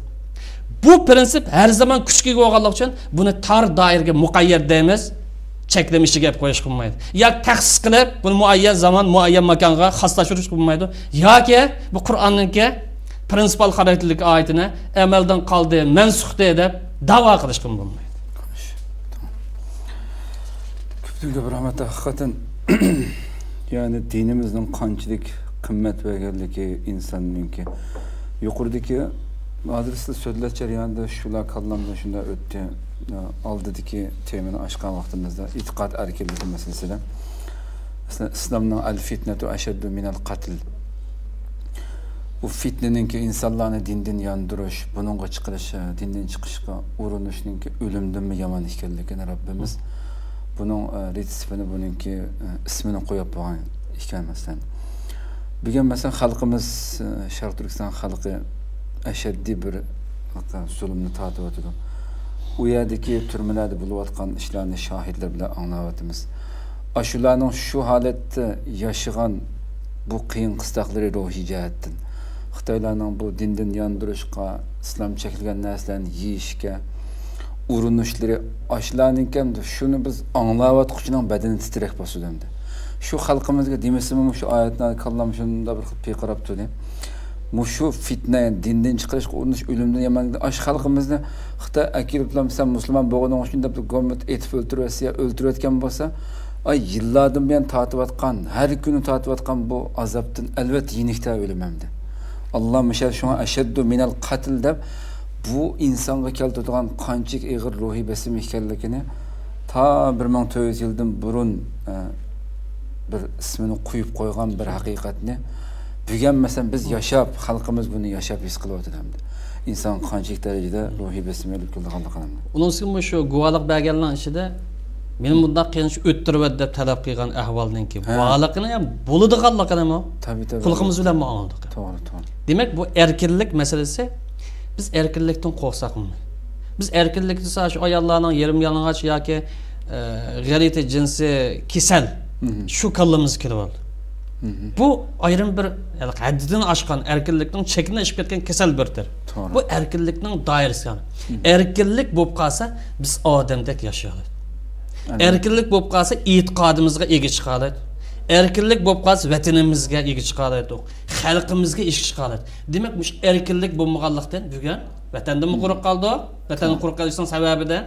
Bu prinsip har zaman kuchga ega bo'lganligi uchun buni tar doiraga muqayyad deymiz. Cheklamishiga gap qo'yish qilmaydi. Yoki taxsis qilib, buni muayyan zamon, muayyan makonga xoslashtirish qilmaydi. Yoki bu Qur'onningki prinsipal xarakterlik oyatini amaldan qoldi, mansukh deb da'vo qilish qilmaydi. Ko'pchilik rahmat haqiqatan yani dinimizning qanchalik qimmat berganligi insonningki yuqoridagi hozir siz so'zlash jarayonida shular kallamda shunda o'tdi. Oldidagi temani ochgan vaqtimizda e'tiqod erkinligi masalasida islomning al-fitnatu ashaddu minal qatl. Bu fitneningki insonlarni dindan yondirish, buningga chiqilishi, dindan chiqishga urinishninki o'limdanmi yomon ekanligini Rabbimiz buning retseptini, buningki ismini qo'yib qo'ygan ekan masalan. Bugun masalan xalqimiz, Sharq Turkiston xalqi ashaddiy bir zulmni tatib o'tadi. U yerdagi turmalarda bo'layotgan ishlarni shohidlar bilan anglayapmiz. Shularning shu holatda yashagan bu qiyin qistoqlari ruhiy jihatdan Xitoylarning bu dindan yondirishga, islom chekilgan narsalarni yeyishga urinishlari ashlarninki shuni biz anglayotquchining badani titrak bosudamdi. Shu xalqimizga demasam, shu oyatni kallam shunda bir peqarab turdi. Mushu fitna dindan chiqarishga urinish o'limdan yomon. Ash xalqimizni Xitoy akiliblar sen musulmon bo'lganing uchun deb government etib o'ltirayotgan bo'lsa, ay yillardan buyon tatiyotgan, har kuni tatiyotgan bu azobdan albatta yenikda o'limamdi. Alloh mishal shunga ashaddu minal qatl deb bu insonga keltirgan qanchalik og'ir ruhiy bosim ekanligini ta 1400 yildan burun bir ismini qo'yib qo'ygan bir haqiqatni bugun mesela biz yaşab, xalqimiz buni yaşab his qilyapti hamda. İnson qanchalik darajada ruhiy bosim olib kelganligini. Uning uchun shu guvohlik berganlar ichida men bunda qiyinch o'ttirib deb talab qilgan ahvolninki guvohligini ham bo'ladiganligini tabii xalqimiz bilan ma'lumdik. To'g'ri. Demak bu erkinlik masalasi biz erkinlikdan qo'rqsaqmi? Biz erkinlikni shu ayollarning yarim yalang'och yoki g'alati jinsi kasal shu kallamiz kelib bu ayrım bir haddidan oshgan erkinlikning chekini ishib ketgan kasal birdir. Bu erkinlikning doirasi. Erkinlik bo'lib qolsa biz odamdek yashaymiz. Erkinlik bo'lib qolsa e'tiqodimizga ega chiqadi. Erkinlik bo'lib qolsa vatanimizga ega chiqadi. Xalqimizga ega chiqadi. Demak, bu erkinlik bo'lmaganlikdan bugun vatanda quruq qoldi. Vatanni quruq qolishning sababidan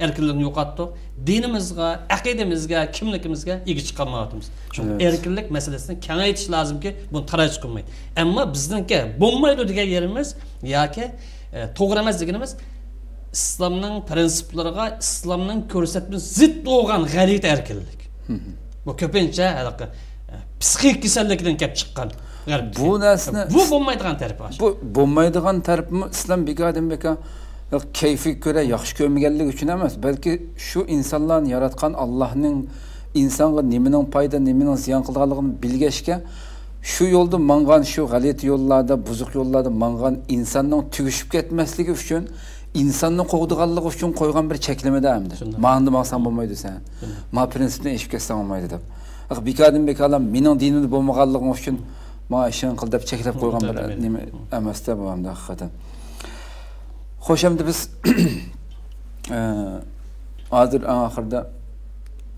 erkinlikni yo'qotdik. Dinimizga, aqidamizga, kimligimizga ega chiqolmayapmiz. Shuning erkinlik masalasini kengaytirish lozimki, buni taraj qilmaydi. Ammo bizningki bo'lmaydi degan yerimiz yoki to'g'ri emas deganimiz islomning prinsiplariga, islomning ko'rsatmasiga zid bo'lgan g'alati erkinlik. Bu ko'pincha psixik kasallikdan kelib chiqqan. Bu narsani bu bo'lmaydigan taraf. Bu bo'lmaydigan tarafmi islom begodan beka keyfi ko'ra yaxshi ko'rmaganligi uchun emas, balki shu insonlarni yaratgan Allohning insonga nimaning foyda, nimaning ziyon qilganligini bilgashga shu yo'lda mangan, shu g'alati yo'llarda, buzuq yo'llarda mangan insonning tugishib ketmasligi uchun insonni qo'g'diganligi uchun qo'ygan bir cheklamada hamdi. Ma'nda maqsam bo'lmaydi sen. Ma prinsipni eshib ketsan bo'lmaydi deb. Bekodan bekalar mening dinimda bo'lmaganligim uchun ma ishon qil deb cheklab qo'ygan bir nima emasda bu hamda haqiqatan. Xo'sh, endi biz hozir oxirida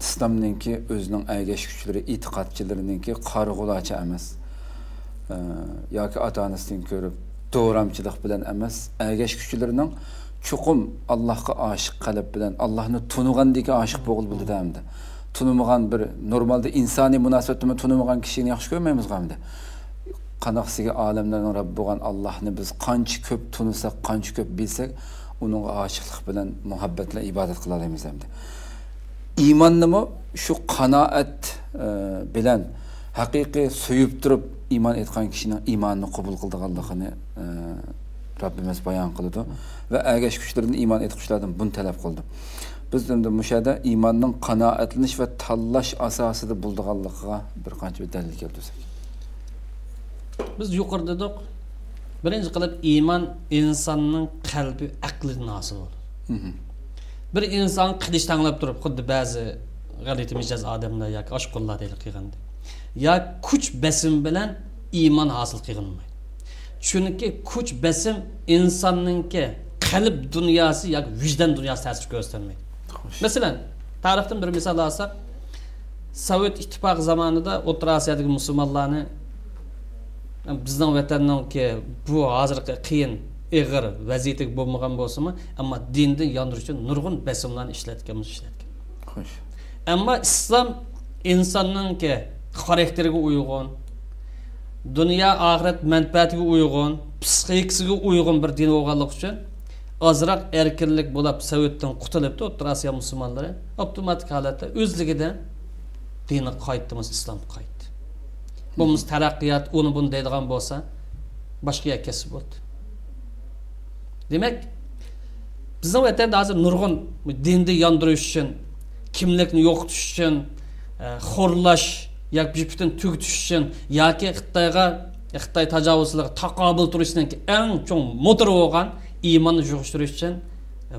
islomninki o'zining aygash kuchlari, e'tiqodchilarininki qarg'ulachi emas. Yoki ota-onasidan ko'rib to'g'ramchilik bilan emas, aygash kuchlarining chuqum Allohga oshiq qalb bilan, Allohni tunugandagi oshiq bo'ldi hamda. Tunumagan bir normalda insoniy munosabatda tunumagan kishini yaxshi ko'rmaymiz hamda. Qanaqsiga olamlarning Robbi bo'lgan Allohni biz qancha ko'p tunusak, qancha ko'p bilsak, uning oshiqlik bilan, muhabbat bilan ibodat qila olamiz hamda. Iymonnimi shu qanoat bilan haqiqiy suyib turib iymon etgan kishining iymonini qabul qilganligini Rabbimiz bayon qildi va agash kuchlarini iymon etquchilardan buni talab qildi. Biz endi mushada iymonning qanoatlanish va tanlash asosida bo'lganligiga bir qancha dalil keltirsak. Biz yuqorida dedik, birinchi qilib iymon insonning qalbi, aqlidan hosil bo'ladi. Bir inson qidish tanlab turib, xuddi ba'zi g'alati mijoz odamlar yoki oshqullar deylik qilganda, ya kuch besim bilan iymon hosil qilinmaydi. Chunki kuch besim insonningki qalb dunyosi yoki vijdon dunyosi ta'sir ko'rsatmaydi. Masalan, tarixdan bir misol olsak, Sovet ittifoqi zamonida O'rta Osiyodagi musulmonlarni bizning vatanninki bu hozirgi qiyin ig'ir vaziyatga bo'lmagan bo'lsa-mu, ammo dinni yondirish uchun nurg'un besimlarni ishlatgan. Xo'sh. Ammo islom insonninki xarakteriga uyg'un, dunyo oxirat manfaatiga uyg'un, psixikasiga uyg'un bir din bo'lganligi uchun azroq erkinlik bo'lib Sovetdan qutulibdi O'rta Osiyo musulmonlari avtomatik holatda o'zligidan dini qaytdimiz, islom qaytdi. Bunimiz taraqqiyot, uni buni deydigan bo'lsa, boshqa yakasi bo'ldi. Demak, bizning vatanda hozir nurg'un dinni yondirish uchun, kimlikni yo'qotish uchun, xo'rlash yoki butun tugutish uchun yoki Xitoy tajovuzlariga taqobil turishning eng chong motori bo'lgan iymonni yo'qotish uchun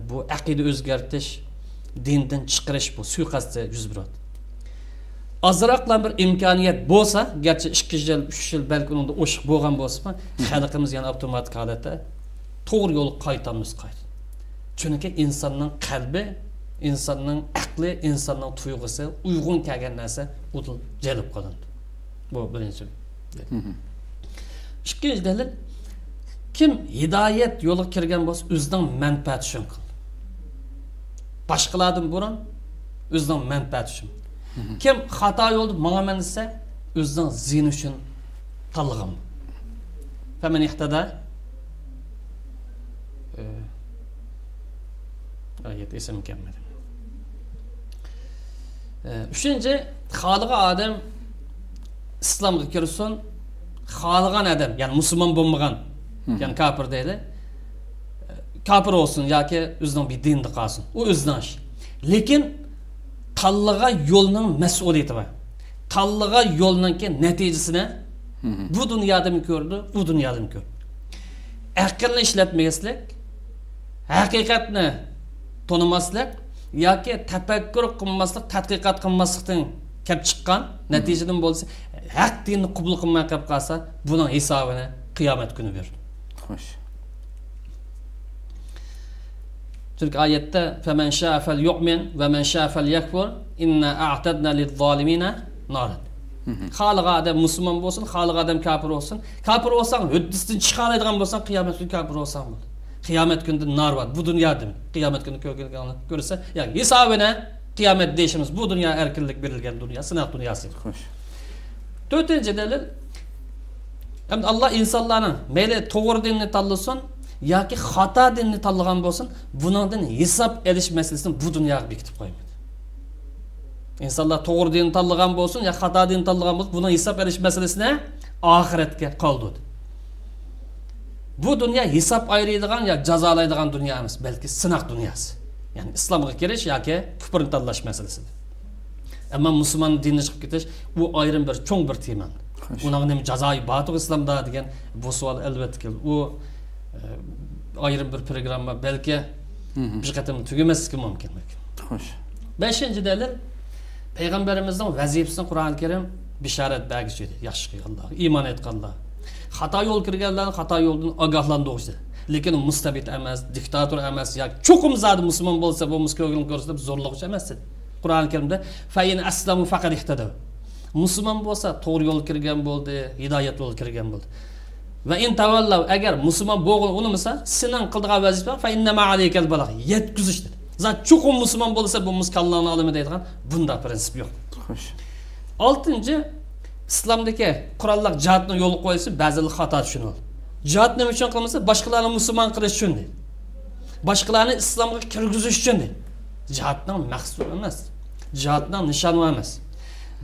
bu aqida o'zgartirish, dindan chiqarish bu suiqasdga yuz beradi. Azroqlar bir imkoniyat bo'lsa, garchi 2 yil, 3 yil balki unda o'shiq bo'lgan bo'lsa, xalqimiz yana avtomatik holatda to'g'ri yo'l qaytamiz. Chunki insonning qalbi, insonning aqli, insonning tuyg'usi uyg'un kelgan narsa o'til jalb qilindi. Bu birinchi. Ikkinchi dalil, kim hidoyat yo'liga kirgan bo'lsa, o'zining manfaati uchun qildi. Boshqalardan burun o'zining manfaati uchun. Kim xato yo'lda ma'man desa, o'zining ziyni uchun tanlagan. Faman ihtada ayet esim kelmedi. Üçüncü, xaliqa adam İslamga kirsin, xaliqan adam, yani Müslüman bo'lmagan, yani kafir deydi. Kafir olsun yoki o'zining bir dinda qolsin. U o'zining ishi. Lekin tanlagan yo'lning mas'uliyati bor. Tanlagan yo'lninki natijasini bu dunyoda mı ko'rdi, bu dunyoda mı ko'rdi. Aqlni ishlatmagaslik, haqiqatni tonimaslik yoki tafakkur qilmaslik, tadqiqot qilmaslikdan kelib chiqqan natijadan bo'lsa, haq dinni qabul qilmay qolib qolsa, buning hisobini qiyomat kuni berdi. Xo'sh. Çünkü ayette "Femen şa'a felyu'min ve men şa'a felyekfur inna a'tadna liz-zalimina naran." Xaliqa adam Müslüman bo'lsin, xaliqa adam kafir olsun. Kafir olsan, hüddisidan chiqalaydigan bo'lsan, qiyomat kuni kafir olsan bo'ladi. Qiyomat kunida nar bor. Bu dunyo demak. Qiyomat kuni ko'rsa, ya'ni hisobini qiyomat deyishimiz bu dunyo erkinlik berilgan dunyo, sinaq dunyosi. Xo'sh. 4-chi dalil hem Allah insonlarni mayli to'g'ri dinni tanlasin yoki xato dinni tanlagan bo'lsin, buningdan hisob elish masalasini bu dunyoga bekitib qo'ymaydi. İnsanlar to'g'ri dinni tanlagan bo'lsin yoki xato dinni tanlagan bo'lsin, buni hisob elish masalasini oxiratga qoldirdi. Bu dünya hesap ayrıydıgan ya cazalaydıgan dünya emas, belki sınav dünyası. Yani İslam'a giriş ya ki küfrün tanlaş meselesi. Ama Müslüman dinine çıkıp gidiş bu ayrım bir çok bir tema. Onun hem cazayı batı İslam'da diyen bu sual elbette ki o ayrım bir programma belki bir katım tügemez ki mümkün. Hoş. 5. delil Peygamberimizden vazifesini Kur'an-ı Kerim bişaret belgisi yaşlı Allah, iman et Allah. Xato yo'l kirganlarni xato yo'ldan ogohlantirishdi. Lekin mustabid emas, diktator emas, yoki cho'qim zodi musulmon bo'lsa, bu musko'gilni ko'rsatib zo'rlovchi emas. Qur'oni Karimda fa in aslamu faqad ihtadaw. Musulmon bo'lsa, to'g'ri yo'l kirgan bo'ldi, hidoyat yo'l kirgan bo'ldi. Va in tavallaw, agar musulmon bo'lmasa, sening qildigan vazifa fa inna ma alaykal balagh, yetkizishdir. Zat cho'qim musulmon bo'lsa, bu muskallarni olimi deydigan bunda prinsip yo'q. Xo'sh. 6. İslamdaki kurallar cihatını yolu koysa bazı hata düşünür. Cihat ne için kılmasa başkalarını Müslüman kılış için değil. Başkalarını İslam'a kirgiziş için değil. Cihatdan maksud emas. Cihatdan nişan emas.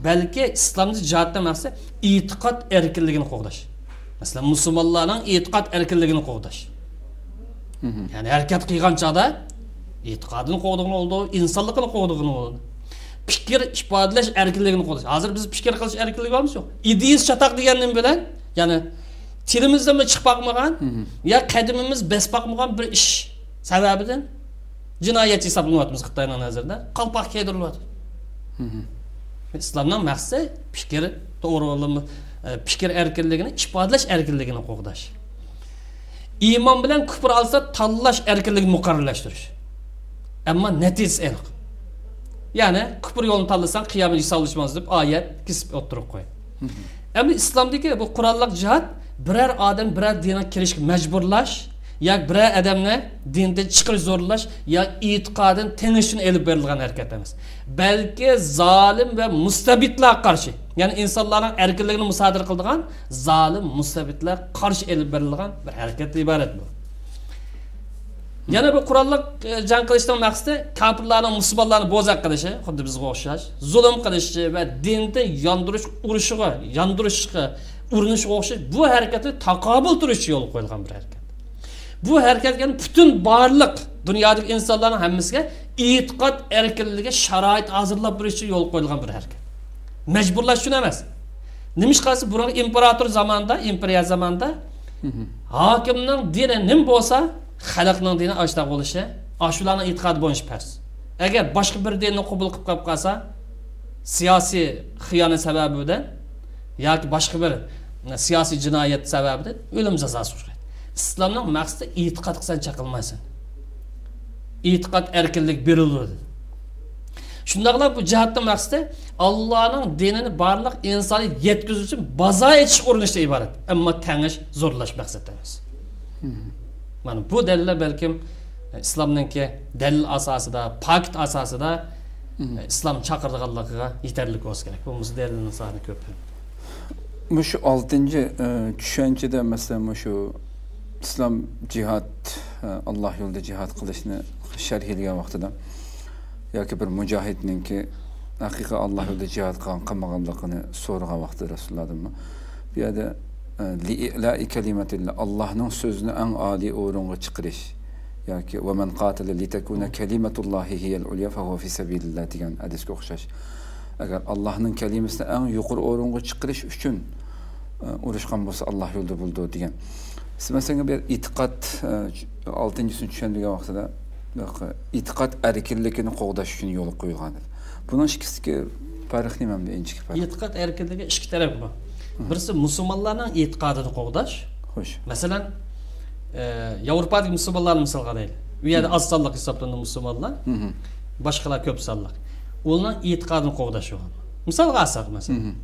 Belki İslam'da cihatdan maksud itikat erkinliğini qo'g'dash. Mesela Müslümanların itikat erkinliğini qo'g'dash. Yani hareket qilgan chog'da itiqadini qo'g'digan oldu, insonlikni qo'g'digan oldu. Fikir ifadalash erkinligini qo'llash. Hozir biz fikir qilish erkinligi bormi yo'q? Ideyis chataq degandan bilan, ya'ni tilimizdan chiqib boqmagan, ya qadimimiz bes boqmagan bir ish sababidan jinoyat hisoblanayapmiz Xitoyning nazarida. Qalpoq kiydiryapti. İslamdan maqsad fikir to'g'riligi, fikir erkinligini, ifadalash erkinligini qo'g'dash. Iymon bilan kufr olsa tanlash erkinligini muqarrarlashtirish. Ammo natijasi aniq. Yani küfür yolunu tanısan kıyamet salışmaz deyip ayet kesip oturup koy. Ama İslam'daki bu kurallık cihat birer adam birer dine kirişki mecburlaş ya birer adamla dinde çıkış zorlaş ya itikadın tenişini elip verilgen hareket emas. Belki zalim ve mustabitler karşı yani insanların erkinliğini müsaade kıldığın zalim mustabitler karşı elip verilgen bir hareket ibaret bu. Yana bu kurallık can kılıştan maksatı kafirlerin, Müslümanların bozak kılışı, xuddi bizga o'xshash, zulm qilishi va dinni yandırışga urinishga o'xshash bu hareketi taqobil turishi yo'l qo'yilgan bir harakat. Bu harakat yani bütün barliq dunyodagi insonlarning hammasiga e'tiqod erkinligiga sharoit hozirlab berishi yo'l qo'yilgan bir harakat. Majburlash uchun emas. Nima qilsa burun imperator zamanida, imperiya zamanida hokimning dini nim bo'lsa xalqning dini ashta bo'lishi, ashularning e'tiqodi bo'yicha farz. Agar boshqa bir dinni qabul qilib qolsa, siyosiy xiyonat sababidan yoki boshqa bir siyosiy jinoyat sababidan o'lim jazosi ushlaydi. İslamning maqsadi e'tiqod qilsan chaqilmaysan. E'tiqod erkinlik beriladi. Shundaqla bu jihatning maqsadi Allohning dinini barliq insoniyat yetkazish uchun bazo etish urinishdan iborat. Ammo tangish, zo'rlash maqsad emas. Mana bu dalillar balkim İslamninki dalil asosida, pakt asosida islom chaqirdiganligiga yetarli bo'lsa kerak. Bu dalilning soni ko'p. Shu 6-chi tushunchada masalan shu islom jihad, Alloh yo'lida jihad qilishni sharhlagan vaqtida yoki bir mujohidninki haqiqiy Alloh yo'lida jihad qilmaganligini so'ragan vaqtida Rasulullohdan bu yerda li'la'i kalimatillah Allohning so'zini eng oliy o'ringa chiqarish yoki va man qatala litakuna kalimatullohi hiyal ulya fa huwa fi sabilillah degan hadisga o'xshash. Agar Allohning kalimasini eng yuqori o'ringa chiqarish uchun urushgan bo'lsa Alloh yo'lida bo'ldi degan. Siz masalan bir e'tiqod 6-chisini tushundigan vaqtida e'tiqod erkinligini qo'g'dash uchun yo'l qo'yilgan. Buning ikkisiga farq nima endi inchik farq? E'tiqod erkinligi ikki taraf bor. Birisi musulmonlarning e'tiqodini qo'g'dash. Xo'sh. Masalan, Yevropadagi musulmonlarni misol qaraylik. U yerda oz sonliq hisoblangan musulmonlar, boshqalar ko'p sonliq. Ularning e'tiqodini qo'g'dash yo'q. Misolga olsak masalan,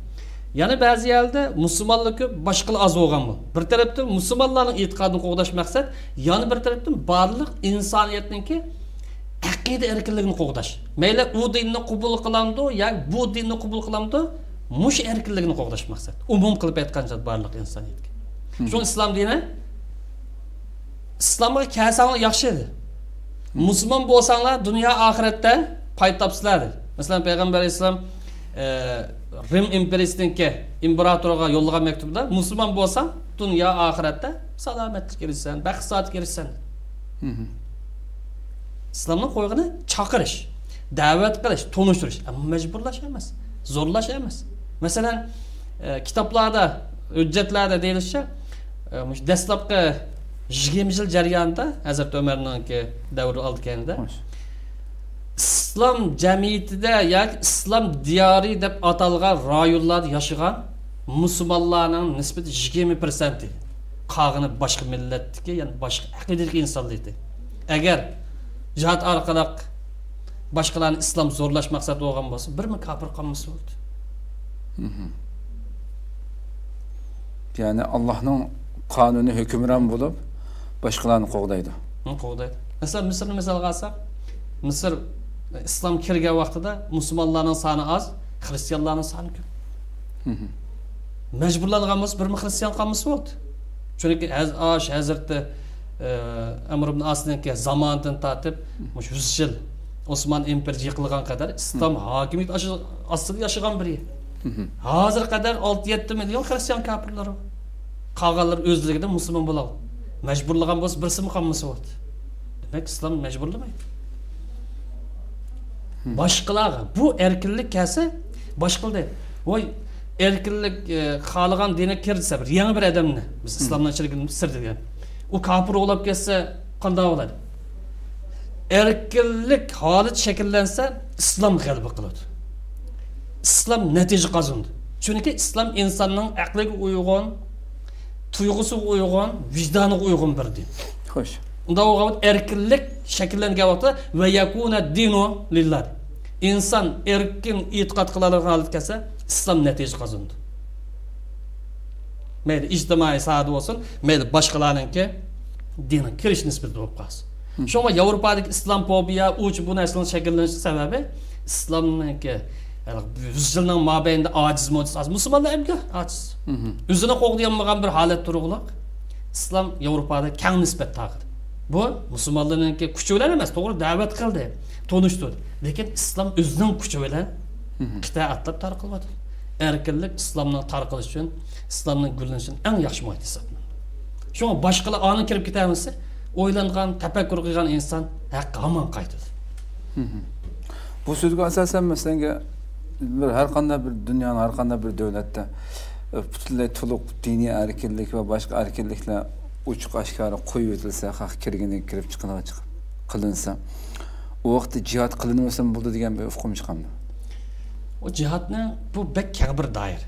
Yani bazı yerde Müslümanlık başkalı az olgan bu. Bir taraftan Müslümanların itikadını qoğdaş maksat, yani bir taraftan barlıq insaniyetinki aqida erkinligini qoğdaş. Meyle u dinni qabul qilamdı, yani bu dinni qabul qilamdı, muş erkinligini qoğdaş maksat. Umum qilib aytqanda barlıq insaniyetga. Şu İslam dini İslamga kelsanlar yaxshi edi. Müslüman bo'lsanglar dunyo oxiratda pay topsizlar. Masalan Payg'ambar Islom Rim imperiyasininki imperatorga yo'llagan maktubda Müslüman bo'lsang dunyo oxiratda salomatlik erishsan, baxt saodat erishsan. İslamning qo'yg'ini chaqirish, da'vat qilish, to'nishtirish, ammo majburlash emas, zo'rlash emas. Masalan, kitoblarda, hujjatlarda deyilishicha, dastlabki 20 yil jarayonida Hazrat Umarning davri oldikanda İslam jamiyatida yoki islom diyori deb atalgan rayonlarda yashagan musulmonlarning nisbati 20% qolgani boshqa millatdagi, ya'ni boshqa aqidadagi insonlar edi. Agar jihad orqali boshqalarni islom zo'rlash maqsadi bo'lgan bo'lsa, birmi kafir qolmasa bo'ldi. Ya'ni Allohning qonuni hukmron bo'lib, boshqalarni qo'g'daydi. Qo'g'daydi. Masalan, Misrni misolga olsak, Misr islom kirgan vaqtida musulmonlarning soni oz, xristianlarning soni ko'p. Majburlangan bo'lsa, birmi xristian qolmasa bo'ldi. Chunki Hazrat Amr ibn Asning zamonidan tortib 100 yil Osman imperiyasi yiqilgan qadar islom hokimiyat ostida yashagan biri. Hozir qadar 6-7 million xristian kafirlar bor. Qolganlar o'zligidan musulmon bo'ladi. Majburlagan bo'lsa, birisi qolmasa bo'ldi. Demak, islom majburlamaydi. Boshqalarga bu erkinlik kelsa, boshqalda voy erkinlik xohlagan dinga kirsa, bir yangi bir odamni biz islomdan chirgin sir degan. U kafir bo'lib ketsa, qanday bo'ladi? Erkinlik holat shakllansa, islom g'alaba qiladi. İslam natija qozonadi. Chunki islom insonning aqliga uyg'un, tuyg'usiga uyg'un, vijdoniga uyg'un bir din. Xo'sh. Unda o vaqt erkinlik shakllangan vaqtda va yakuna dinu lillah. İnsan erkin e'tiqod qiladigan holat kelsa, islom natija qozonadi. Mayli ijtimoiy sohada bo'lsin, mayli boshqalarningki dinga kirish nisbati bo'lib qolsin. Shunga Yevropadagi islom fobiya, bu narsaning shakllanishi sababi islomningki 100 yilning mobaynida ojiz mo'jiz. Musulmonlar hamga ojiz. O'zini qo'g'diyolmagan bir holat turug'liq. Islom Yevropada keng nisbat taqdi. Bu musulmonlarningki kuchi bilan emas, to'g'ri da'vat qildi, tonishtirdi. Lekin islom o'zining kuchi bilan qita atlab tarqalyapti. Erkinlik islomning tarqalishi uchun, islomning gullanishi uchun eng yaxshi mo'jiza hisoblanadi. Shunga boshqalar ani kirib ketamizsa, o'ylangan, tafakkur qilgan inson haqqi hamon qaytadi. Bu so'zga asosan masalan har qanday bir dunyoning har qanday bir davlatda butunlay to'liq diniy erkinlik va boshqa erkinliklar ochiq oshkora qo'yib o'tilsa, haq kirgani kirib qilinsa, u vaqtda jihad qilinmasa bo'ldi degan bir hukm chiqamdi. O jihadni bu bek keng bir doir.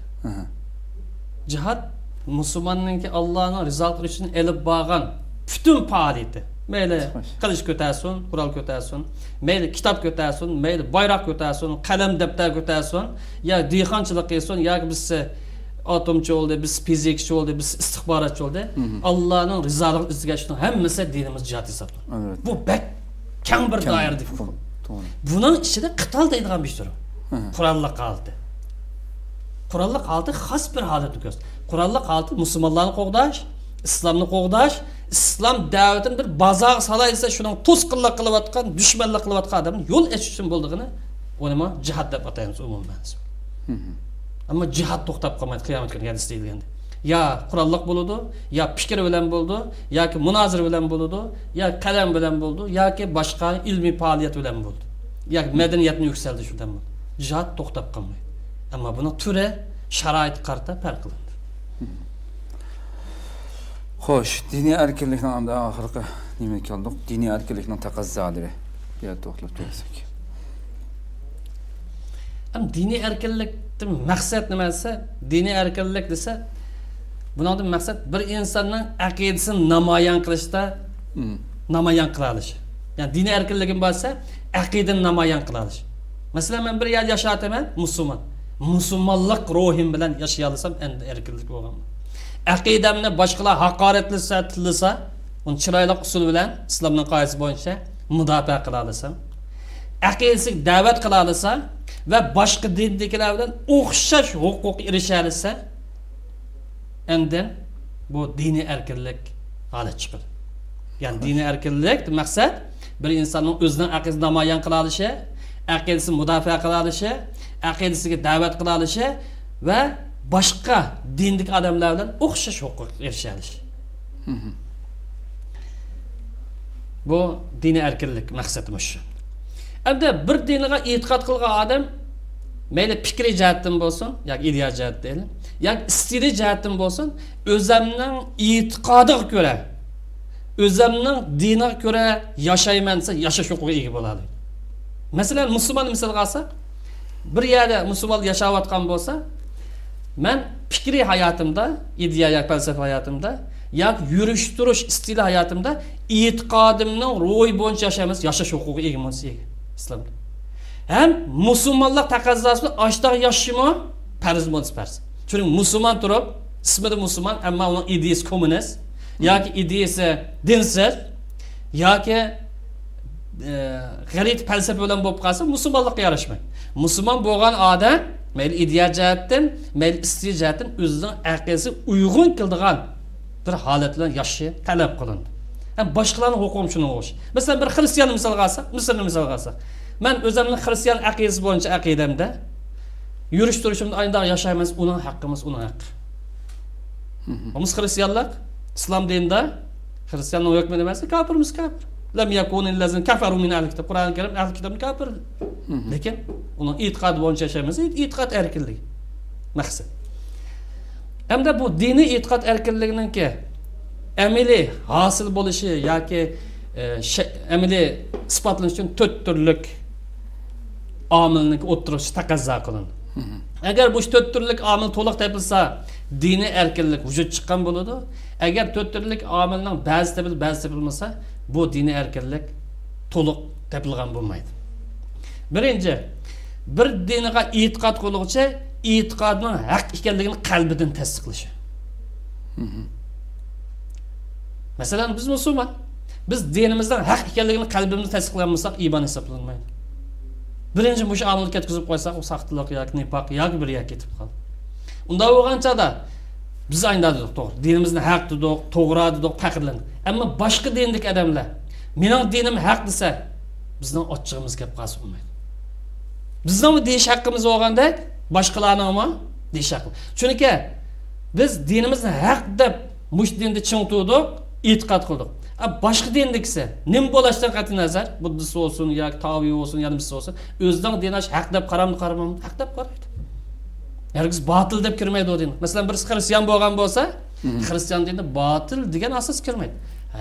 Jihad musulmonninki Allohning rizoligi uchun elib borgan butun faoliyati. Mayli qilich ko'tarsin, qurol ko'tarsin, mayli kitob ko'tarsin, mayli bayroq ko'tarsin, qalam daftar ko'tarsin, yo dehqonchilik qilsin, yoki biz atomchi bo'ldi, biz fizikchi bo'ldi, biz istixborotchi bo'ldi. Allohning rizoligi iziga shuni hammasi dinimiz jihad hisoblanadi. Bu bek keng bir doirada. Buning ichida qital deydigan bir tur. Qurolli qaldi. Qurolli qaldi xos bir holatni ko'rsatadi. Qurolli qaldi musulmonlarni qo'g'dash, islomni qo'g'dash, islom da'vatini bir bozor salaysa, shuning to'sqinlik qilayotgan, dushmanlik qilayotgan odamni yo'l achish uchun bo'ldigini, uni jihad deb ataymiz umuman. Ammo jihad to'xtab qolmaydi qiyomat kuni hadis deyilganda. Ya qurolliq bo'ladi, ya fikr bilan bo'ldi, yoki munozir bilan bo'ladi, ya qalam bilan bo'ldi, yoki boshqa ilmiy faoliyat bilan bo'ldi. Yoki madaniyatni yuksaldi shundan bo'ldi. Jihad to'xtab qolmaydi. Ammo buni turi, sharoit qarta farq qiladi. Xo'sh, diniy erkinlikning hamda oxirgi nima keldik? Diniy erkinlikning taqozzolari. Bu yerda to'xtalib tursak. Diniy erkinlikning maqsad nima desa, diniy erkinlik desa, bundan maqsad bir insonning aqidasini namoyon qilishda namoyon qila olish. Ya'ni diniy erkinligim bo'lsa, aqidani namoyon qila olish. Masalan, men bir yer yashataman, musulmon. musulmonlik ruhim bilan yashay olsam endi erkinlik bo'lgan. Aqidamni boshqalar haqoratlasa, tillasa, uni chiroyli usul bilan islomning qoidasi bo'yicha mudofaa qila olsam, aqidasiga da'vat qila olsa va boshqa dindagilar bilan o'xshash huquq erisha olsa, endi bu diniy erkinlik holat chiqadi. Ya'ni diniy erkinlik maqsad bir insonning o'zining aqidasini namoyon qila olishi, aqidasini mudofaa qila olishi, aqidasiga da'vat qila olishi va boshqa dindik odamlar bilan o'xshash huquq erisha olishi. Bu diniy erkinlik maqsadimiz shu. Endi bir dinga e'tiqod qilgan odam mayli fikriy jihatdan bo'lsin, yoki ideal jihatdan, yoki istiliy jihatdan bo'lsin, o'zimning e'tiqodiga ko'ra, o'zimning diniga ko'ra yashayman desa, yashash huquqiga ega bo'ladi. Masalan, musulmon misol olsak, bir yerda musulmon yashayotgan bo'lsa, men fikriy hayotimda, ideal yoki falsafa hayotimda, yoki yurish turish istili hayotimda e'tiqodimning ro'y bo'yicha yashaymiz, yashash huquqiga egaman ega islomda. Hem musulmonlik taqozosi ashtar yashashmi farz bo'lsa farz. Chunki musulmon turib, ismida musulmon, ammo uning ideyasi kommunist yoki ideyasi dinsiz yoki g'arit falsafa bilan bo'lib qolsa, musulmonlikqa yarashmaydi. Musulmon bo'lgan odam mayli ideal jihatdan, mayli istiy jihatdan o'zining aqidasiga uyg'un keladigan bir holat bilan yashashni talab qilindi. Ham boshqalarning huquqi shunga o'xshash. Masalan, bir xristian misol olsak, Misrni misol olsak, men o'zimning xristian aqidasi bo'yicha aqidamda yurish turishimda ayndaq yashaymiz, uning haqqimiz, uning haqqi. Biz xristianlar islom dinida xristianning hukmi emas, kafirmiz, kafir. Lam yakunul lazin kafaru min al-kitab. Qur'on karim ahli kitobning kafir. Lekin uning e'tiqodi bo'yicha yashaymiz, e'tiqod erkinligi maqsad. Hamda bu diniy e'tiqod erkinligininki amaliy hosil bo'lishi yoki amaliy isbotlanish uchun 4 turlik omilni o'ttirish taqozo qilindi. Agar bu 4 turlik omil to'liq topilsa, diniy erkinlik vujud chiqqan bo'ladi. Agar 4 turlik omilning ba'zi topilmasa, bu diniy erkinlik to'liq topilgan bo'lmaydi. Birinchi, bir dinga e'tiqod qiluvchi e'tiqodning haq ekanligini qalbidan tasdiqlashi. Masalan, biz musulmon, biz dinimizdan haq ekanligini qalbimizda tasdiqlamasa, iymon hisoblanmaydi. Birinchi mush amalga ketkizib qo'ysak, u saxtlik yoki nifoq yoki bir yoki ketib qoladi. Unda bo'lganchada biz aytdik, to'g'ri, dinimizni haq dedik, to'g'ri dedik, faqirlandik. Ammo boshqa dindik odamlar mening dinim haq desa, bizning ochchig'imiz kelib qolsa bo'lmaydi. Bizning deyish haqqimiz bo'lganda, boshqalarning deyish haqqi. Chunki biz dinimizni haq deb mush dinda ching turdik, e'tiqod qildik. Boshqa dindiksa, nim bo'lishdan qat'iy nazar, buddist bo'lsin yoki taviy bo'lsin, yarmisi bo'lsin, o'zining dinash haq deb qaramdi, haq deb qaraydi. Yargiz batil deb kirmaydi o din. Masalan, bir xristian bo'lgan bo'lsa, xristian dinda batil degan asos kirmaydi.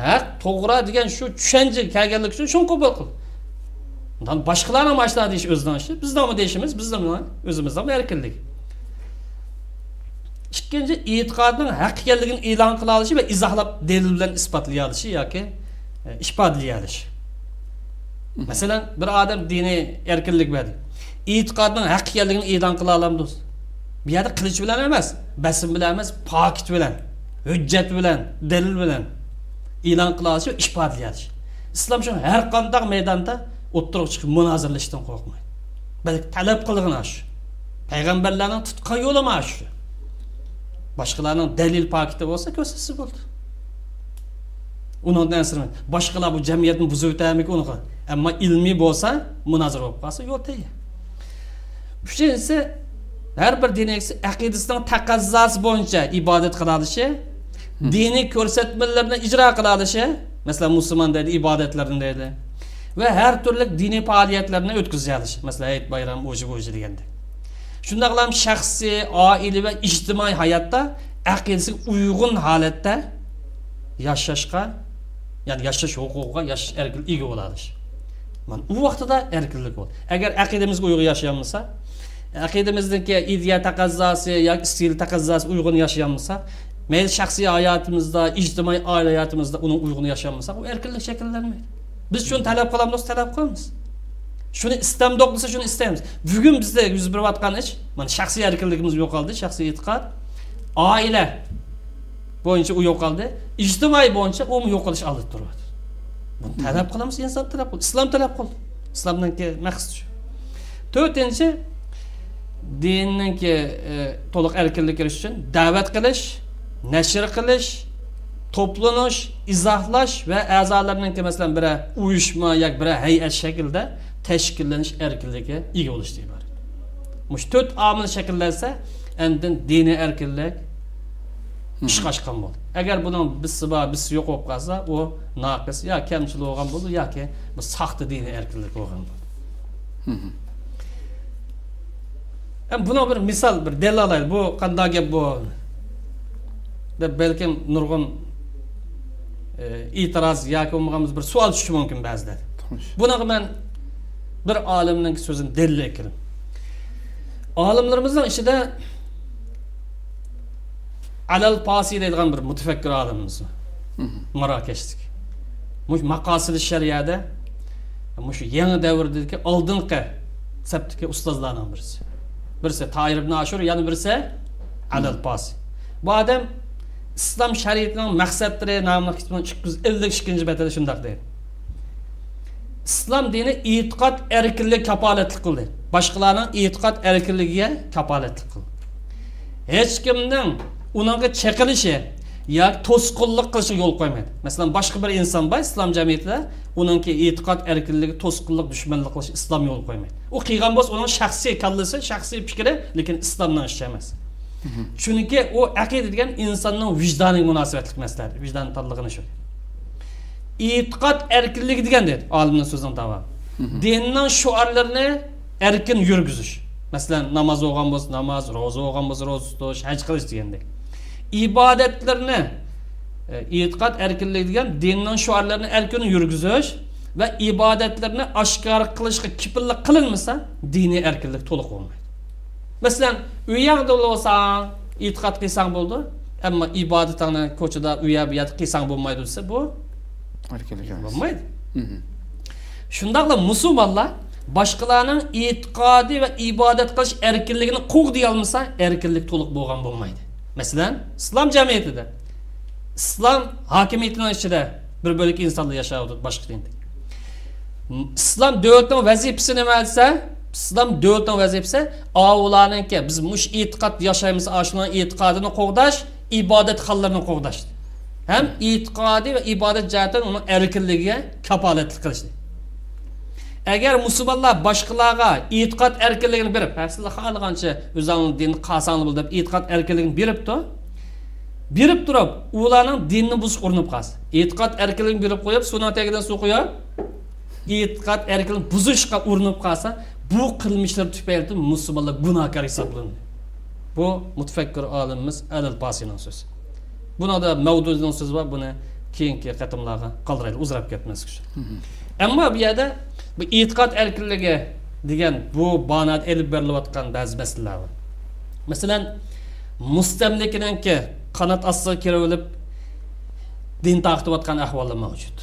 Haq, to'g'ri degan shu tushuncha kelganlik uchun shuni qabul qil. Undan boshqalarni mashlar deyish o'zidan ishi, bizning deyishimiz, bizning o'zimizning erkinlik. Ikkinchi, e'tiqodning haq ekanligini e'lon qila olishi va izohlab dalil bilan isbotlay olishi yoki isbotlay olishi. Masalan, bir odam diniy erkinlik berdi. E'tiqodning haq ekanligini e'lon qila oladi do'st. Bu yerda qilich bilan emas, basm bilan emas, pokit bilan, hujjat bilan, dalil bilan e'lon qila olishi va isbotlay olishi. Islom shu har qanday maydonda o'ttirib chiqib munozirlashdan qo'rqmaydi. Balki talab qilgan shu. Payg'ambarlarning tutgan yo'li mana shu. Boshqalarning dalil paketi bo'lsa, ko'rsatsa bo'ldi. Undan sirman. Boshqalar bu jamiyatni buzib o'tamiku unaqa. Ammo ilmiy bo'lsa, munozara bo'lib qolsa, yo'q deydi. Uchinchisi, har bir diniysi aqidasining taqozosi bo'yicha ibodat qila olishi, diniy ko'rsatmalarni ijro qila olishi, masalan, musulmon deydi, ibodatlarni deydi. Va har turli diniy faoliyatlarni o'tkaza olishi, masalan, hayit, bayram, o'ji degandek. Shundaqlam shaxsiy, oilaviy va ijtimoiy hayotda aqidasiga uyg'un holatda yashashga, ya'ni yashash huquqiga, yashash erkinligiga ega bo'ladi. Mana u vaqtida erkinlik bo'ladi. Agar aqidamizga uyg'un yashayolmasa, aqidamizdagi ideya taqozosi yoki stil taqozosi uyg'un yashayolmasa, mayli shaxsiy hayotimizda, ijtimoiy oila hayotimizda uning uyg'un yashayolmasa, u erkinlik shakllanmaydi. Biz shuni talab qilamiz, talab qilamiz. Shuni istamdoq bo'lsa shuni istaymiz. Bugun bizda yuz berayotgan ish, mana shaxsiy erkinligimiz yo'qoldi, shaxsiy e'tiqod, oila bo'yicha u yo'qoldi, ijtimoiy bo'yicha u yo'qolish oldida turibdi. Buni talab qilamiz, inson talab qildi, islom talab qildi. Islomdan maqsad shu. To'rtinchi, dinninki to'liq erkinlik kirish uchun da'vat qilish, nashr qilish, to'planish, izohlash va a'zolarning masalan bir uyushma yoki bir hay'at shaklida tashkillanish erkinligiga ega bo'lish iborat. Mush 4 omil shakllansa, endi diniy erkinlik ishga chiqqan bo'ldi. Agar buning biz yo'q bo'lib qolsa, u naqis yo kamchilik bo'lgan bo'ldi yoki bu saxta diniy erkinlik bo'lgan bo'ldi. Buna bir misal, bir delil alaylik. Bu qanday gap bu? Deb balkim nurg'un e'tiroz yoki bo'lmaganmiz bir savol tushishi mumkin ba'zida. Bunaqa men bir olimning so'zini delil ekirim. Olimlarimizning ichida Alal Pasi deydigan bir mutafakkir olimimiz bor. Marokashlik. Mush maqosid shariada mush yangi davrdagi oldingi sabtdagi ustozlarning birisi. Birisi Tahir ibn Ashur, yana birisi Alal Pasi. Bu odam islom shariatining maqsadlari nomli kitobning 252-betida shunday deydi. İslam dini e'tiqod erkinlik kapolatlik qildi. Boshqalarning e'tiqod erkinligiga kapolatlik qildi. Hech kimning unaga chaqilishi yoki to'sqinlik qilishi yo'l qo'ymaydi. Masalan, boshqa bir inson bor islom jamiyatida uningki e'tiqod erkinligi, to'sqinlik, dushmanlik qilish islom yo'l qo'ymaydi. U qilgan bo'lsa uning shaxsiy kallasi, shaxsiy fikri, lekin islomdan ish emas. Chunki u aqida degan insonning vijdoniy munosabatlik masaladir, vijdon tanligini shu. E'tiqod erkinligi degan dedi olimning so'zining davomi. Dinning shuarlarini erkin yurgizish. Masalan, namoz o'qigan bo'lsa namoz, roza o'qigan bo'lsa roza tutish, haj qilish degandek. İbadetlerini e'tiqod erkinligi degan dinning shuarlarini erkin yurgizish va ibadetlerini oshkor qilishga kipillik qilinmasa, diniy erkinlik to'liq bo'lmaydi. Masalan, uyingda bo'lsang, e'tiqod qilsang bo'ldi, ammo ibodatingni ko'chada uyab qilsang bo'lmaydi desa, bu erkinlik bo'lmaydi. Shundaqla musulmonlar boshqalarning e'tiqodi va ibodat qilish erkinligini qo'q deya olmasa, erkinlik to'liq bo'lgan bo'lmaydi. Masalan, islom jamiyatida, islom hokimiyatining ichida bir bo'lik insonlar yashaydi boshqa dinda. Islom davlatining vazifasi nima desa, islom davlatining vazifasi avlarninki biz mush e'tiqod yashaymiz, ashuna e'tiqodini qo'g'dash, ibodat xollarini qo'g'dash. Ham e'tiqodi va ibodat jihatdan uning erkinligiga kapolatlik qilishdi. Agar musulmonlar boshqalarga e'tiqod erkinligini berib, sizlar xohlagancha o'zingizning dinni qasanli deb e'tiqod erkinligini berib turib, ularning dinni buzib urinib qolsa, e'tiqod erkinligini berib qo'yib, suvning tagidan suv qo'yib, e'tiqod erkinligini buzishga urinib qolsa, bu qilmishlar tufayli musulmonlar gunohkor hisoblanadi. Bu mutafakkir olimimiz Alal Pasining so'zi. Buna da Mavdudining so'zi bor, buni keyingi qatimlarga qoldiraylik, uzrab ketmaslik uchun. Ammo bu yerda bu e'tiqod erkinligi degan bu ba'nat elib berilayotgan ba'zi masalalar bor. Masalan, mustamlikaninki qanot ostiga kirib din taqtiyotgan ahvollar mavjud.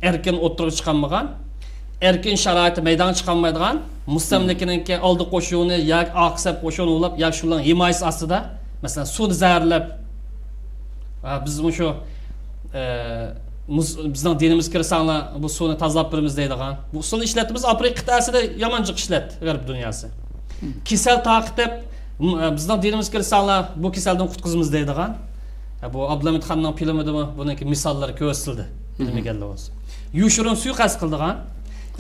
Erkin o'tirib chiqolmagan, erkin sharoiti maydon chiqolmaydigan, mustamlikaninki oldi qo'shuni yoki oqsab qo'shuni ulab, yoki shularning himoyasi ostida, masalan, suvni zararlab biz shu bizning dinimiz kirsanglar bu suvni tozalab beramiz deydigan. Bu usulni ishlatimiz Afrika qit'asida yomonchiq ishlat g'arb dunyosi. Kasal taqib bizning dinimiz kirsanglar bu kasaldan qutqizamiz deydigan. Bu Abdulahamid Xonning filmida buniki misollar ko'rsatildi. Bilmaganlar bo'lsa. Yushurun suiqasd qildigan,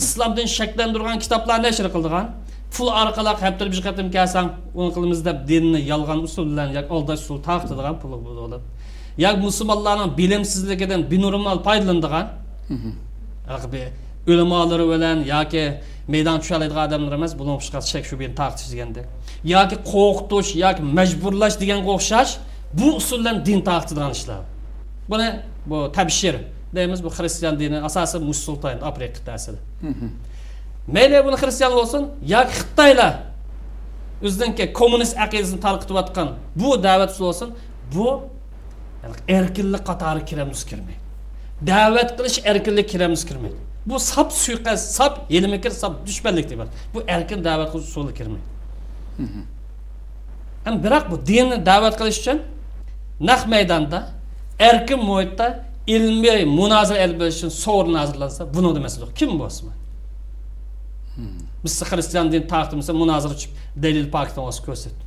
islomdan shaklantirgan kitoblar nashr qildigan, pul orqali haftada bir qatim kelsang, uni qilamiz deb dinni yolg'on usul bilan yoki aldash usul taqtirgan pul bo'lib. Yoki musulmonlarning bilimsizligidan binormal foydalanadigan, ulamolar bilan yoki maydon tushalaydigan odamlar emas, buning o'xshash shak shu bilan taqtish deganda, yoki qo'rqitish yoki majburlash deganga o'xshash bu usuldan din taqtirgan ishlar. Buni bu tabshir deymiz, bu xristian dini asosan musulmon Afrika qit'asida. Mayli buni xristian bo'lsin yoki Xitoylar o'zining kommunist aqidasini tarqatayotgan bu da'vat bo'lsin, bu erkinlik qatori kiramiz kirmaydi. Da'vat qilish erkinlik kiramiz kirmaydi. Bu sap suiqasd, sap hilmikir, sap düşmanlik deydi. Bu erkin da'vat qilish usuli kirmaydi. Ham biroq bu dinni da'vat qilish uchun naq maydonda, erkin muhitda ilmiy munozara olib berish uchun so'rin hozirlansa, buni demasi yo'q. Kim bo'lsin? Biz Hristiyan din taqdimsa munozara uchib dalil pokitni o'zi ko'rsatdi.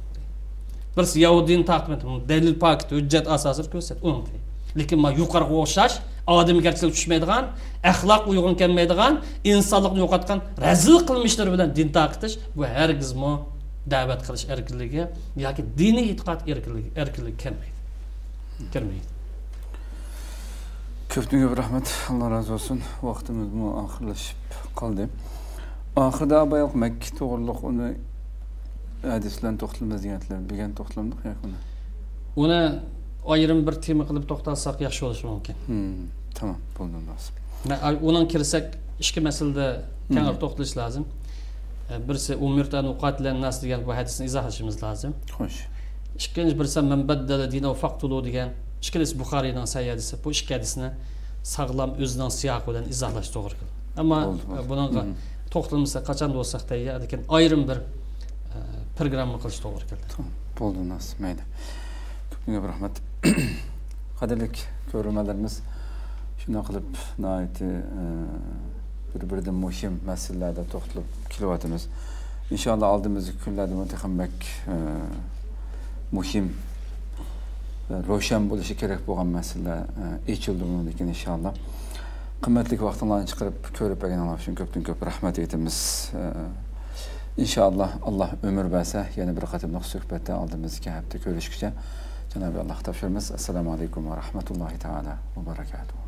Birisi Yahudi din taqdim dalil pokit hujjat asosida ko'rsatdi. Uni. Lekin ma yuqoriga o'xshash odamgarchilik tushmaydigan, axloq uyg'un kelmaydigan, insonlikni yo'qotgan razil qilmishlar bilan din taqitish bu hargizmo da'vat qilish erkinligi yoki diniy e'tiqod erkinligi kelmaydi. Ko'pga rahmat. Alloh razı olsun. Vaqtimiz mu oxirlashib qoldi. Oxirida bayaq Makka to'g'riliq uni hadislarni to'xtalamiz deganlar, bilgan to'xtalamdik yakunda. Uni ayrim bir tema qilib to'xtalsak yaxshi bo'lishi mumkin. Tamam, bo'ldi nasib. Uning kirsak ikki masalada keng to'xtalish lozim. Birisi umirtan uqatlan nas degan bu hadisni izohlashimiz lozim. Xo'sh. Ikkinchi birisi man baddala dinahu faqtulu degan ikkinchisi Buxoriyning sahih hadisi. Bu ikki hadisni sog'lom o'zining siyoqi bilan izohlash to'g'ri keladi. Ammo buningga to'xtalmasa qachon bo'lsak tayyor, lekin ayrim bir programma qilish to'g'ri keladi. Bo'ldi nasib, mayli. Ko'pga rahmat. Qadrli ko'ruvchilarimiz, shunday qilib nihoyatda bir-biridan muhim masalalarda to'xtalib kelyapmiz. Inshaalloh oldimizgi kunlarda muntaqamak muhim ro'shan bo'lishi kerak bo'lgan masalalar yechildi lekin inshaalloh. Qimmatli vaqtingizni chiqarib ko'rib berganingiz uchun ko'p rahmat aytamiz. İnşallah Allah ömür verse yeni bir katımlık sohbette aldığımız hafta görüşürüz. Cenab-ı Allah tavsiyemiz. Esselamu Aleyküm ve Rahmetullahi Teala ve Berekatuhu.